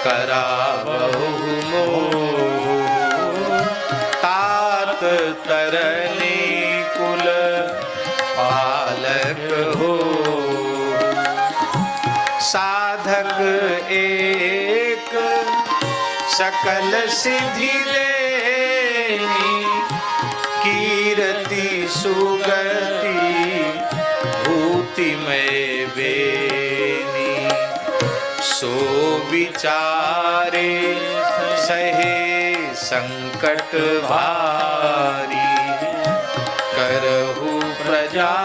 करावहु मोह, तात तरनी कुल पालक हो। साधक एक सकल सिद्धि देनी, कीर्ति सुगति भूत विभूति में बेनी, सो विचारे सहे संकट भारी, करहु प्रजा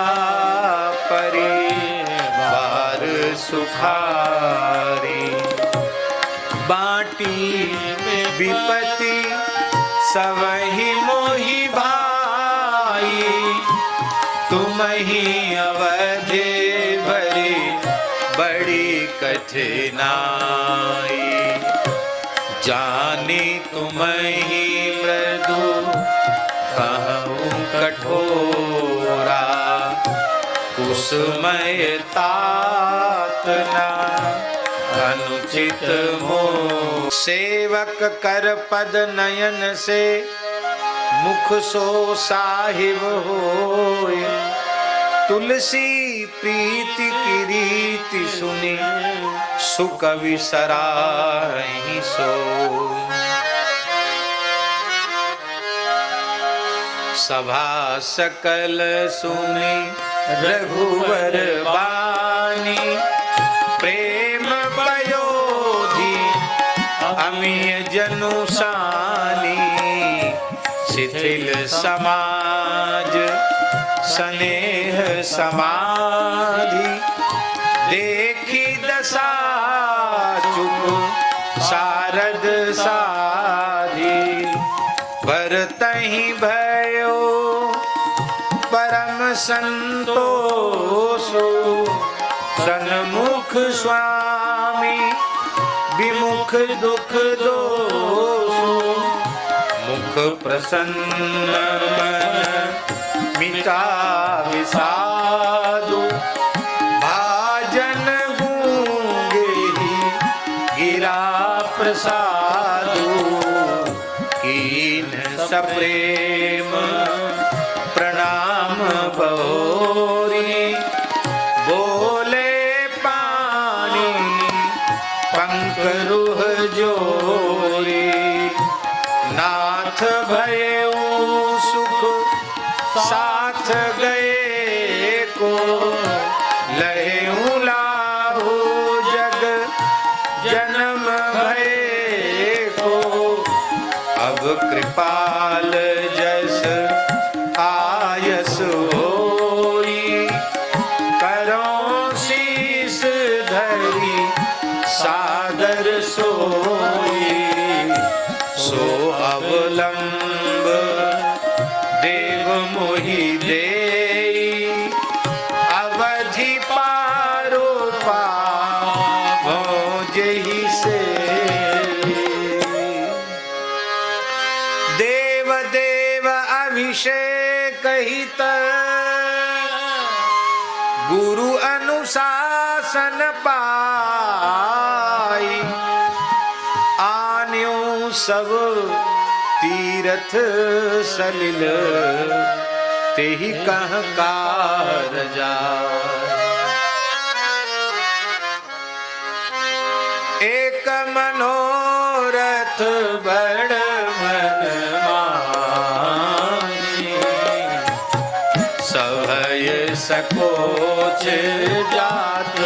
परिवार सुखारी। बाटी विपत्ति सबहि मोहि भाई, तुम ही अवधि भरी बड़ी कठिनाई। जानी तुम ही मृदु कहूँ कठोरा, कुसुमय तात न अनुचित मोह। सेवक कर पद नयन से मुख सो साहिब होय, तुलसी प्रीति की रीति सुनी सुख विसराहि सो। सभा सकल सुनी रघुवर बानी, प्रेम पयोधि अमीय जनु सानी। शिथिल समाज स्नेह समाधि, देखी दशा चुप शारद साधी। बरतहि भयो परम संतोषो, सन्मुख स्वामी विमुख दुख दोषो। मुख प्रसन्न मन मिटा विषादु, भाजन गूंगे ही गिरा प्रसादु। कीन सप्रेम प्रणाम बहोरी, बोले पानी पंकरुह जोरी। नाथ भयउ सुख साथ गए को, लहेउ लाहु जग जन्म भये को। अब कृपाल जस आयस होई, करो शीस धरी सादर सोई। सो अवलंब देव मोहि देई, अवधि पारो पावो जेहि से। देव देव अभिषेक हित, गुरु अनुशासन पाई। आन्यो सब तीरथ सलिल, तेहि कह कारजा। एक मनोरथ बड़ मन मानी, सभय सकोच जात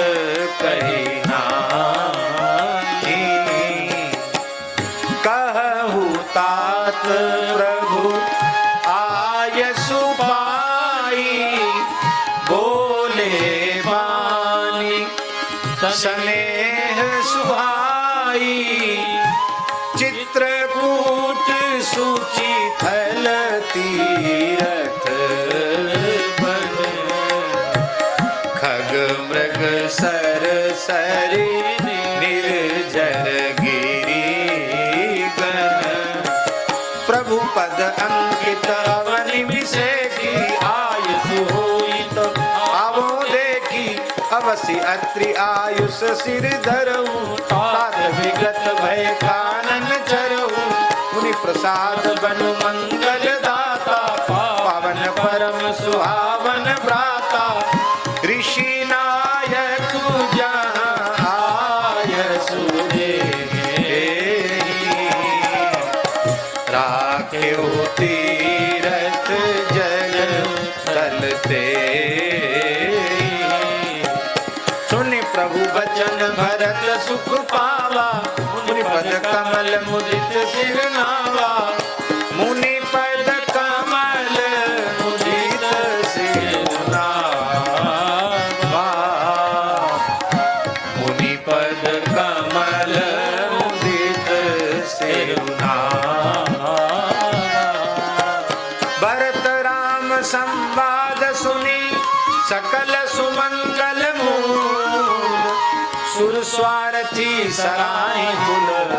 कही नाहि। कहु तात प्रभु आयसु पाई, बोले वाणी स्नेह सुभाई। चित्रकूट सूची थल तीरथ बन, खग मृग सर सरी निर्जर गिरी गण। प्रभु पद अंकित अवनि विषेकी, आयुषु होई तो आवो देखी। अवसि अत्रि आयुष सिर धरऊ, साध विगत भय कानन चरऊ। मुनि प्रसाद बनु मंगल दाता, पावन परम सुहावन भ्राता। ऋषि नायक जहाँ आयसु देहि, राखेउ तीरथ जल तल ते। भरत सुख पावा, मुनि पद कमल मुदित सिर नावा, मुनि पद कमल मुदित सिर नावा, मुनि पद कमल मुदित सिर नावा। भरत राम संवाद सुनी सकल सुमंगल मूल, सुर स्वारथी सराय कुल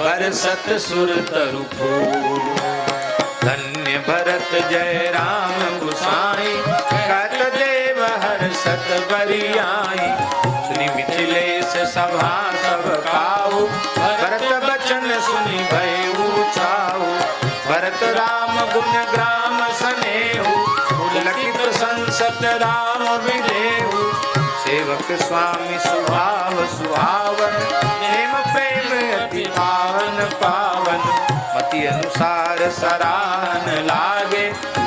बरसत सुर तरु फूल। धन्य भरत जय राम गुसाई, कहत देव हर्षत बरियाई। सुनि मिथिलेश सभा सब काहू, भरत बचन सुनि भयउ छाऊ। भरत राम गुण ग्राम सनेहु, पुलकित संसत राम विदेहु। सेवक स्वामी सुभाव सुहावन, प्रेम प्रेम अति पावन पावन। मति अनुसार सराहन लागे,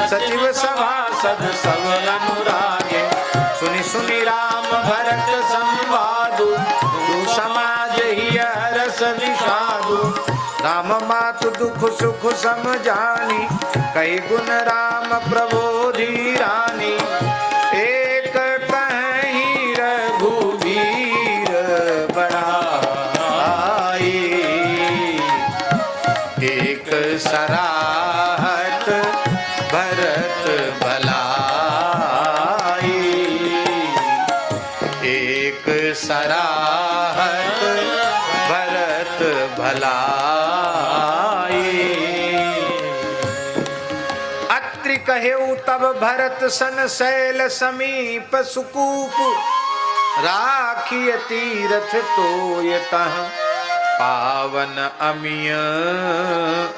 सचिव सभासद सब अनुरागे। सुनि सुनि राम भरत संवादु, दु समाज ही हरस विषादु। राम मातु दुख सुख समझानी, कई गुण राम प्रबोधि रानी। एक कहीं रघुवीर बड़ाई, एक सराहत भरत भलाई। एक सराहत भरत भलाई। अत्रि कहेउ तब भरत सन शैल समीप सुकूप, राखिय तीरथ तोय तह पावन अमिय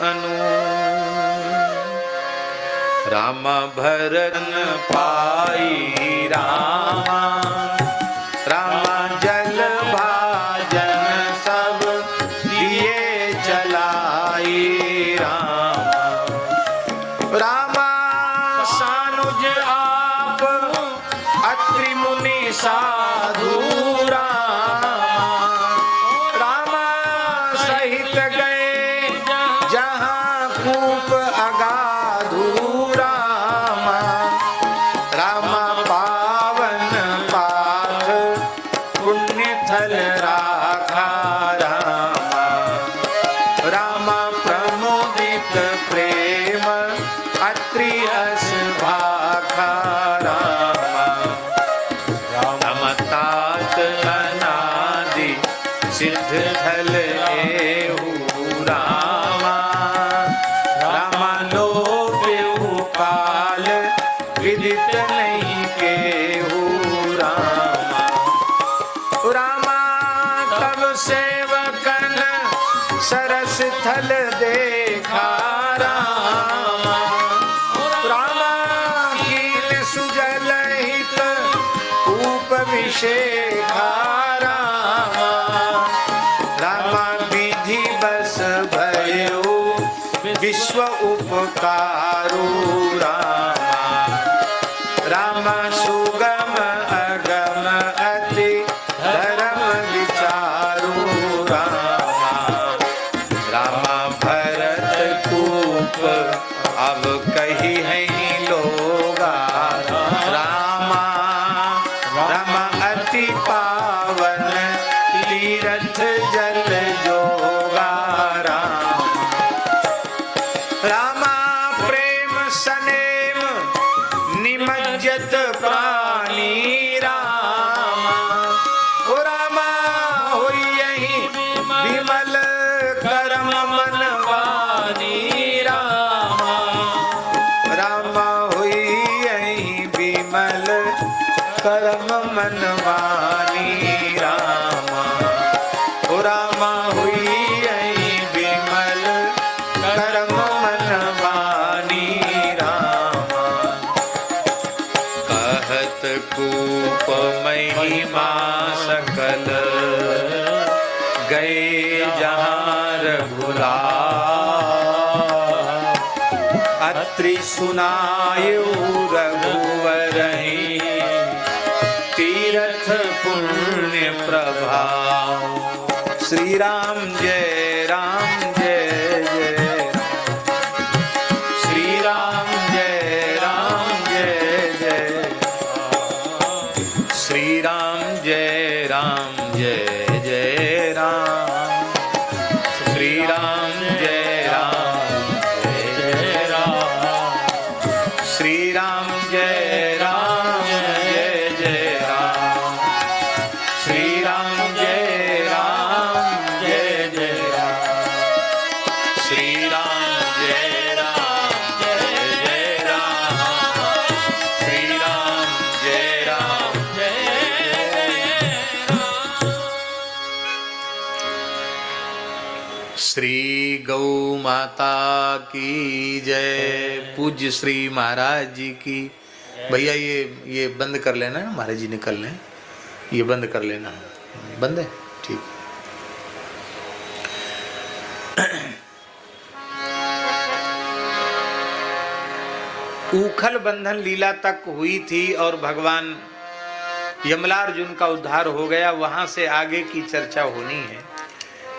अनु। राम भरन पाई रामा, रामा जल भाजन सब दिए चलाई। रामा रामा सानुज आप, अत्रि मुनि साधु रामा। रामा सहित गए जहाँ कूप अगाधु रामा। रामा पावन पाथ पुण्य थल राखा रामा। रामा प्रमोदित प्रेम अत्रि अस भाखा रामा। राम तात अनादि सिद्ध थल एहु रामा। रामा लोभ्यु काल विदित नहीं केहु रामा। रामा तब सेवकन सरस थल देखा रामा। रामा कील सुजल हित कूप विषेखा रामा। रामा विधि बस भयो विश्व उपकारु रामा। रामा सुगम अगम अति धर्म विचारु रामा। रामा भरत कूप अब कही है लोगा रामा। रामा अति पावन तीरथ जल जोगा रामा। रामा प्रेम सनेम निमज्जत प्राणी रामा। ओ रामा होई यही विमल करम मनवानी रामा। रामा होई यही विमल करम मनवानी रामा। ओ रामा हुई यही विमल करम मनवानी रामा। कहत कूप महिमा सकल, गए जहाँ रघुराय। अत्रि सुनायो रघुवरहि, तीरथ पुण्य पुण्य प्रभाव। श्री राम जय राम जय जय राम। श्री राम जय राम जय जय राम। श्री राम जय राम जय जय राम। श्री राम जय राम जय जय राम। श्री राम जय राम जय जय राम। श्री राम जय राम जय जय राम। श्री राम जय राम जय जय राम। श्री राम जय राम जय जय राम। श्री गौ माता की जय। पूज्य श्री महाराज जी की। भैया ये बंद कर लेना, महाराज जी निकल लें, ये बंद कर लेना। बंद है, ठीक। ऊखल बंधन लीला तक हुई थी और भगवान यमलार्जुन का उद्धार हो गया। वहां से आगे की चर्चा होनी है।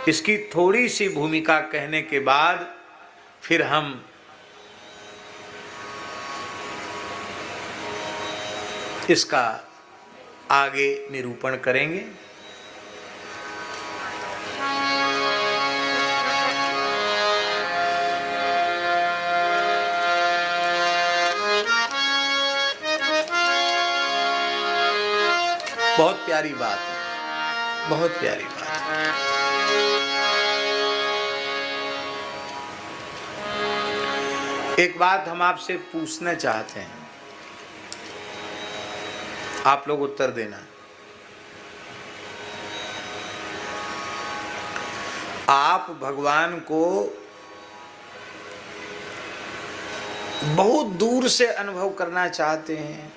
इसकी थोड़ी सी भूमिका कहने के बाद फिर हम इसका आगे निरूपण करेंगे। बहुत प्यारी बात है, बहुत प्यारी बात है। एक बात हम आपसे पूछना चाहते हैं, आप लोग उत्तर देना। आप भगवान को बहुत दूर से अनुभव करना चाहते हैं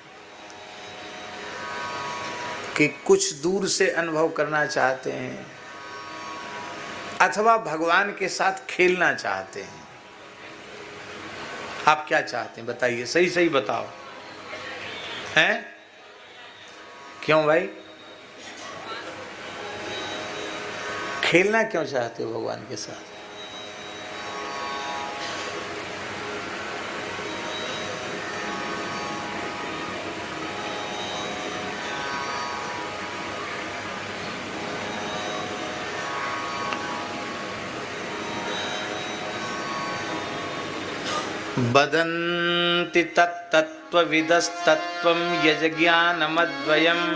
कि कुछ दूर से अनुभव करना चाहते हैं, अथवा भगवान के साथ खेलना चाहते हैं? आप क्या चाहते हैं बताइए, सही सही बताओ। हैं? क्यों भाई? खेलना क्यों चाहते हो भगवान के साथ? वदन्ति तत्तत्त्वविदस्तत्त्वं यज्ञानमद्वयम्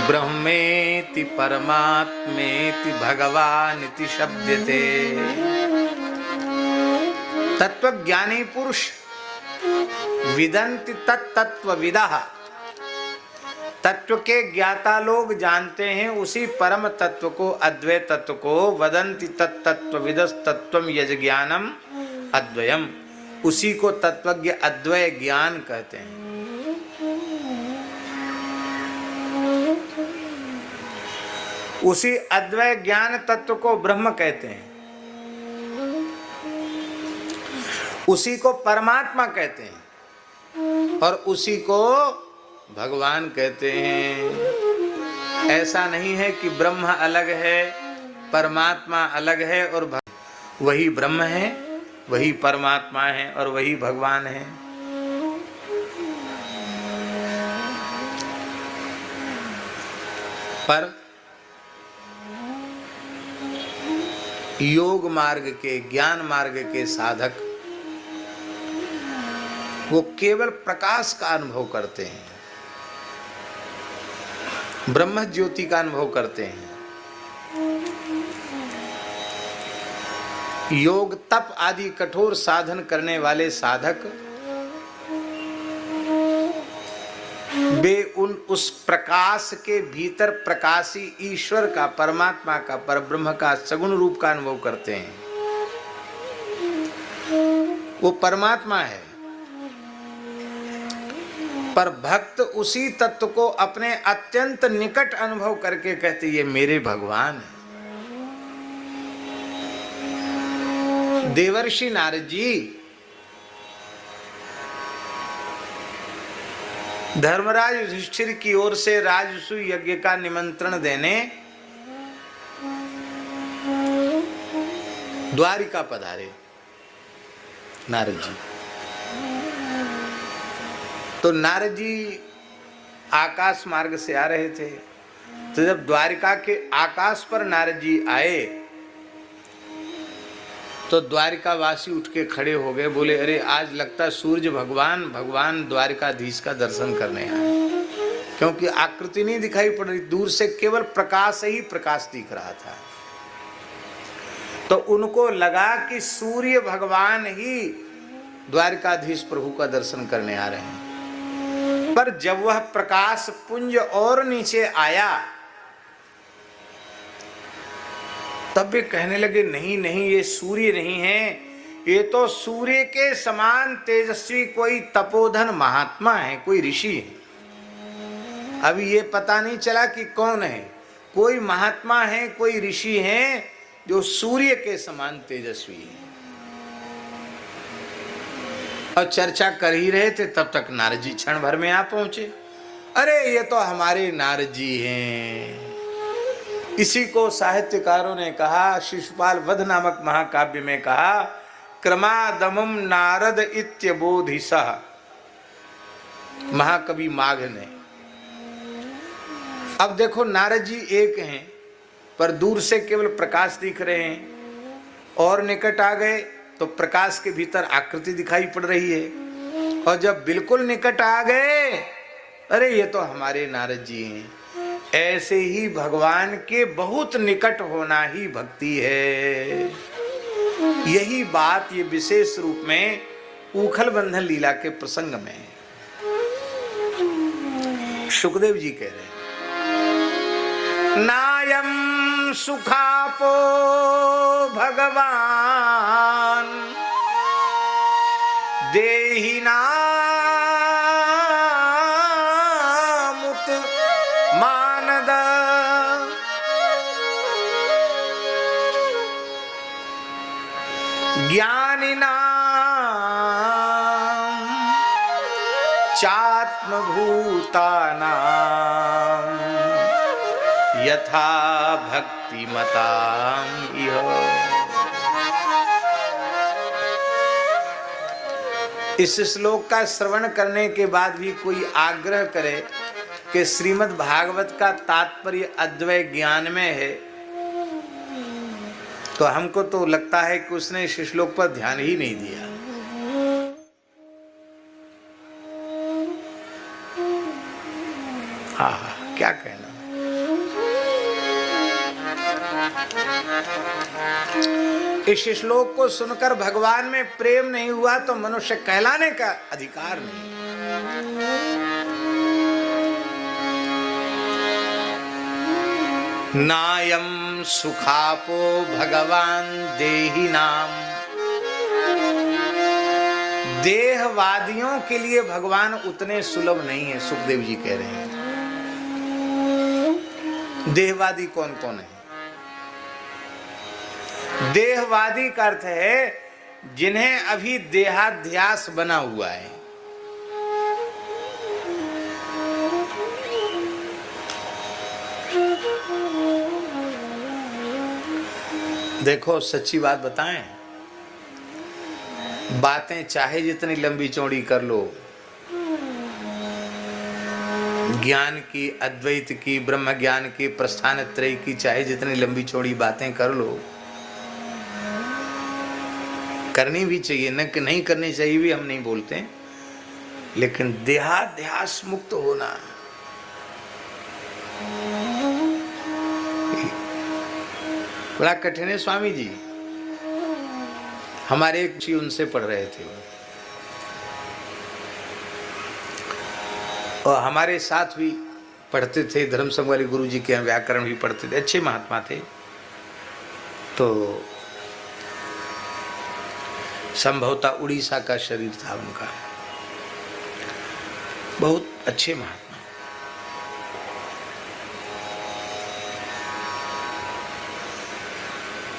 ब्रह्मेति परमात्मेति भगवानिति शब्दते। तत्वज्ञानी पुरुष विदन्ति तत्तत्त्वविदः, तत्व के ज्ञाता लोग जानते हैं उसी परम तत्व को, अद्वैत तत्व को। वदन्ति तत्तत्त्वविदस्तत्त्वं यज्ञानम अद्वयम, उसी को तत्वज्ञ अद्वय ज्ञान कहते हैं। उसी अद्वय ज्ञान तत्व को ब्रह्म कहते हैं, उसी को परमात्मा कहते हैं और उसी को भगवान कहते हैं। ऐसा नहीं है कि ब्रह्म अलग है, परमात्मा अलग है और वही ब्रह्म है, वही परमात्मा है और वही भगवान है। पर योग मार्ग के, ज्ञान मार्ग के साधक वो केवल प्रकाश का अनुभव करते हैं, ब्रह्म ज्योति का अनुभव करते हैं। योग तप आदि कठोर साधन करने वाले साधक वे उस प्रकाश के भीतर प्रकाशी ईश्वर का, परमात्मा का, परब्रह्म का सगुण रूप का अनुभव करते हैं। वो परमात्मा है, पर भक्त उसी तत्व को अपने अत्यंत निकट अनुभव करके कहते ये मेरे भगवान है। देवर्षि नारद जी धर्मराज युधिष्ठिर की ओर से राजसूय यज्ञ का निमंत्रण देने द्वारिका पधारे नारद जी। तो नारद जी आकाश मार्ग से आ रहे थे, तो जब द्वारिका के आकाश पर नारद जी आए तो द्वारिका वासी उठ के खड़े हो गए, बोले अरे आज लगता सूर्य भगवान द्वारिकाधीश का दर्शन करने आए, क्योंकि आकृति नहीं दिखाई पड़ रही, दूर से केवल प्रकाश ही प्रकाश दिख रहा था। तो उनको लगा कि सूर्य भगवान ही द्वारिकाधीश प्रभु का दर्शन करने आ रहे हैं। पर जब वह प्रकाश पुंज और नीचे आया तब भी कहने लगे नहीं नहीं, ये सूर्य नहीं है, ये तो सूर्य के समान तेजस्वी कोई तपोधन महात्मा है, कोई ऋषि है। अभी ये पता नहीं चला कि कौन है, कोई महात्मा है, कोई ऋषि है जो सूर्य के समान तेजस्वी है। और चर्चा कर ही रहे थे तब तक नारद जी क्षण भर में आ पहुंचे। अरे ये तो हमारे नारद जी हैं। इसी को साहित्यकारों ने कहा, शिशुपाल वध नामक महाकाव्य में कहा, क्रमादमम नारद इत्यबोधिसः, महाकवि माघ ने। अब देखो नारद जी एक हैं पर दूर से केवल प्रकाश दिख रहे हैं, और निकट आ गए तो प्रकाश के भीतर आकृति दिखाई पड़ रही है, और जब बिल्कुल निकट आ गए अरे ये तो हमारे नारद जी हैं। ऐसे ही भगवान के बहुत निकट होना ही भक्ति है। यही बात ये विशेष रूप में ऊखल बंधन लीला के प्रसंग में सुखदेव जी कह रहे हैं, नायम सुखापो भगवान देहि नामुत मानद, ज्ञानिनाम चात्मभूतानाम यथा भक्तिमताम इह। इस श्लोक का श्रवण करने के बाद भी कोई आग्रह करे कि श्रीमद् भागवत का तात्पर्य अद्वय ज्ञान में है, तो हमको तो लगता है कि उसने इस श्लोक पर ध्यान ही नहीं दिया। हाँ, क्या कहना। इस श्लोक को सुनकर भगवान में प्रेम नहीं हुआ तो मनुष्य कहलाने का अधिकार नहीं। नायम सुखापो भगवान देहि नाम, देहवादियों के लिए भगवान उतने सुलभ नहीं है, सुखदेव जी कह रहे हैं। देहवादी कौन कौन है? देहवादी का अर्थ है जिन्हें अभी देहाध्यास बना हुआ है। देखो सच्ची बात बताएं, बातें चाहे जितनी लंबी चौड़ी कर लो, ज्ञान की, अद्वैत की, ब्रह्म ज्ञान की, प्रस्थान त्रय की चाहे जितनी लंबी चौड़ी बातें कर लो, करनी भी चाहिए, न कि नहीं करनी चाहिए भी हम नहीं बोलते, लेकिन देहाध्यास मुक्त होना, बड़ा कठिन है। स्वामी जी हमारे एक जी उनसे पढ़ रहे थे, और हमारे साथ भी पढ़ते थे, धर्म संघ वाले गुरु जी के यहाँ व्याकरण भी पढ़ते थे, अच्छे महात्मा थे। तो संभवतः उड़ीसा का शरीर था उनका, बहुत अच्छे महात्मा।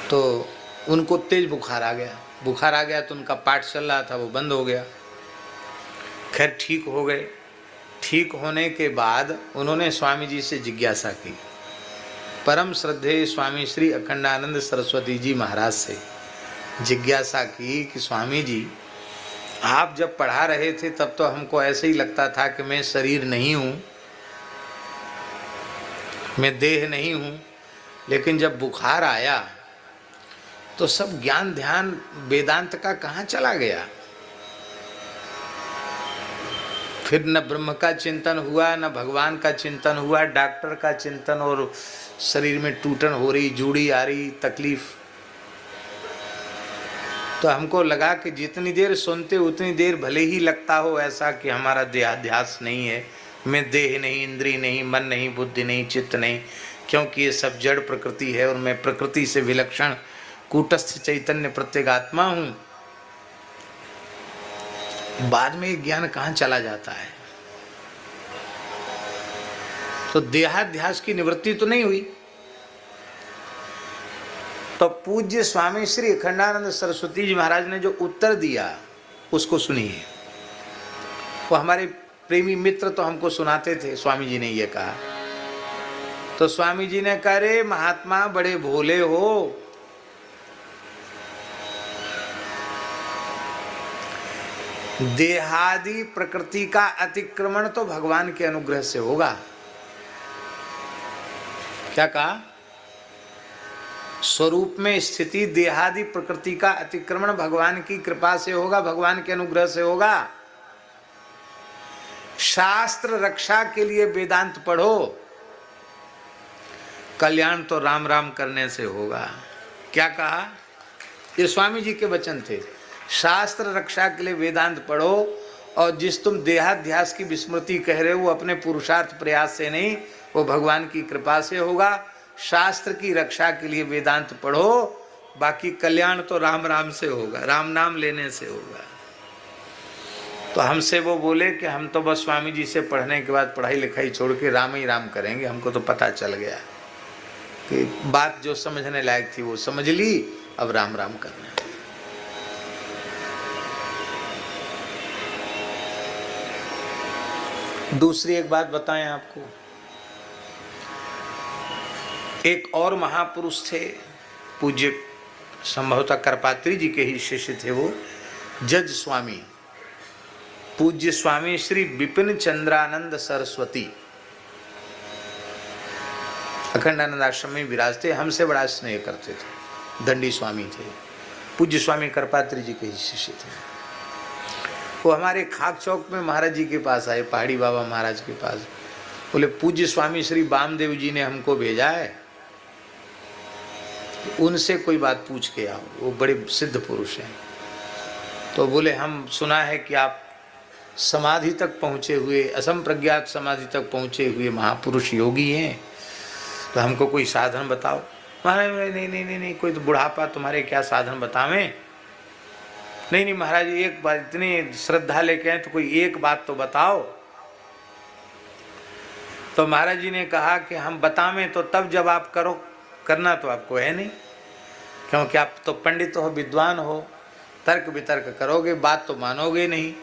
तो उनको तेज बुखार आ गया, तो उनका पाठ चल रहा था, वो बंद हो गया। खैर ठीक हो गए, ठीक होने के बाद उन्होंने स्वामी जी से जिज्ञासा की, परम श्रद्धेय स्वामी श्री अखंडानंद सरस्वती जी महाराज से जिज्ञासा की कि स्वामी जी, आप जब पढ़ा रहे थे तब तो हमको ऐसे ही लगता था कि मैं शरीर नहीं हूँ, मैं देह नहीं हूँ, लेकिन जब बुखार आया तो सब ज्ञान ध्यान वेदांत का कहाँ चला गया। फिर न ब्रह्म का चिंतन हुआ, न भगवान का चिंतन हुआ, डॉक्टर का चिंतन और शरीर में टूटन हो रही, जूड़ी आ रही, तकलीफ। तो हमको लगा कि जितनी देर सुनते उतनी देर भले ही लगता हो ऐसा कि हमारा देहाध्यास नहीं है, मैं देह नहीं, इंद्रिय नहीं, मन नहीं, बुद्धि नहीं, चित्त नहीं, क्योंकि ये सब जड़ प्रकृति है और मैं प्रकृति से विलक्षण कूटस्थ चैतन्य प्रत्येगात्मा हूँ। बाद में ये ज्ञान कहाँ चला जाता है। तो देहाध्यास की निवृत्ति तो नहीं हुई। तो पूज्य स्वामी श्री अखंडानंद सरस्वती जी महाराज ने जो उत्तर दिया उसको सुनिए। वो हमारे प्रेमी मित्र तो हमको सुनाते थे, स्वामी जी ने ये कहा। तो स्वामी जी ने कहा, रे महात्मा बड़े भोले हो, देहादि प्रकृति का अतिक्रमण तो भगवान के अनुग्रह से होगा। क्या कहा? स्वरूप में स्थिति देहादि प्रकृति का अतिक्रमण भगवान की कृपा से होगा, भगवान के अनुग्रह से होगा। शास्त्र रक्षा के लिए वेदांत पढ़ो, कल्याण तो राम राम करने से होगा। क्या कहा? ये स्वामी जी के वचन थे। शास्त्र रक्षा के लिए वेदांत पढ़ो, और जिस तुम देहाध्यास की विस्मृति कह रहे हो वो अपने पुरुषार्थ प्रयास से नहीं, वो भगवान की कृपा से होगा। शास्त्र की रक्षा के लिए वेदांत पढ़ो, बाकी कल्याण तो राम राम से होगा, राम नाम लेने से होगा। तो हमसे वो बोले कि हम तो बस स्वामी जी से पढ़ने के बाद पढ़ाई लिखाई छोड़ के राम ही राम करेंगे। हमको तो पता चल गया कि बात जो समझने लायक थी वो समझ ली, अब राम राम करना है। दूसरी एक बात बताएं आपको, एक और महापुरुष थे, पूज्य संभवतः करपात्री जी के ही शिष्य थे वो, जज स्वामी, पूज्य स्वामी श्री विपिन चंद्रानंद सरस्वती अखंडानंद आश्रम में विराजते, हमसे बड़ा स्नेह करते थे, दंडी स्वामी थे, पूज्य स्वामी करपात्री जी के ही शिष्य थे। वो हमारे खाक चौक में महाराज जी के पास आए, पहाड़ी बाबा महाराज के पास, बोले पूज्य स्वामी श्री वामदेव जी ने हमको भेजा है, उनसे कोई बात पूछ के आओ, वो बड़े सिद्ध पुरुष हैं। तो बोले हम सुना है कि आप समाधि तक पहुँचे हुए, असंप्रज्ञात समाधि तक पहुँचे हुए महापुरुष योगी हैं, तो हमको कोई साधन बताओ। महाराज नहीं नहीं नहीं नहीं, कोई तो बुढ़ापा, तुम्हारे क्या साधन बतावें। नहीं नहीं महाराज, एक बात, इतनी श्रद्धा लेके आए तो कोई एक बात तो बताओ। तो महाराज जी ने कहा कि हम बतावें तो तब जब आप करो, करना तो आपको है नहीं, क्योंकि आप तो पंडित हो, विद्वान हो, तर्क वितर्क करोगे, बात तो मानोगे नहीं।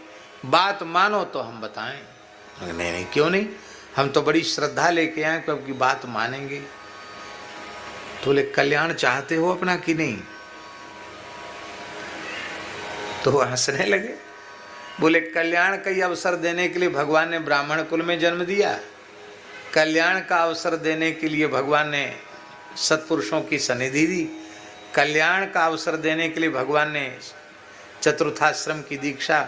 बात मानो तो हम बताएं। नहीं नहीं, क्यों नहीं, हम तो बड़ी श्रद्धा लेके आए क्योंकि बात मानेंगे। तो बोले कल्याण चाहते हो अपना कि नहीं? तो वो हंसने लगे, बोले कल्याण का अवसर देने के लिए भगवान ने ब्राह्मण कुल में जन्म दिया, कल्याण का अवसर देने के लिए भगवान ने सत्पुरुषों की सनिधि दी, कल्याण का अवसर देने के लिए भगवान ने चतुर्थाश्रम की दीक्षा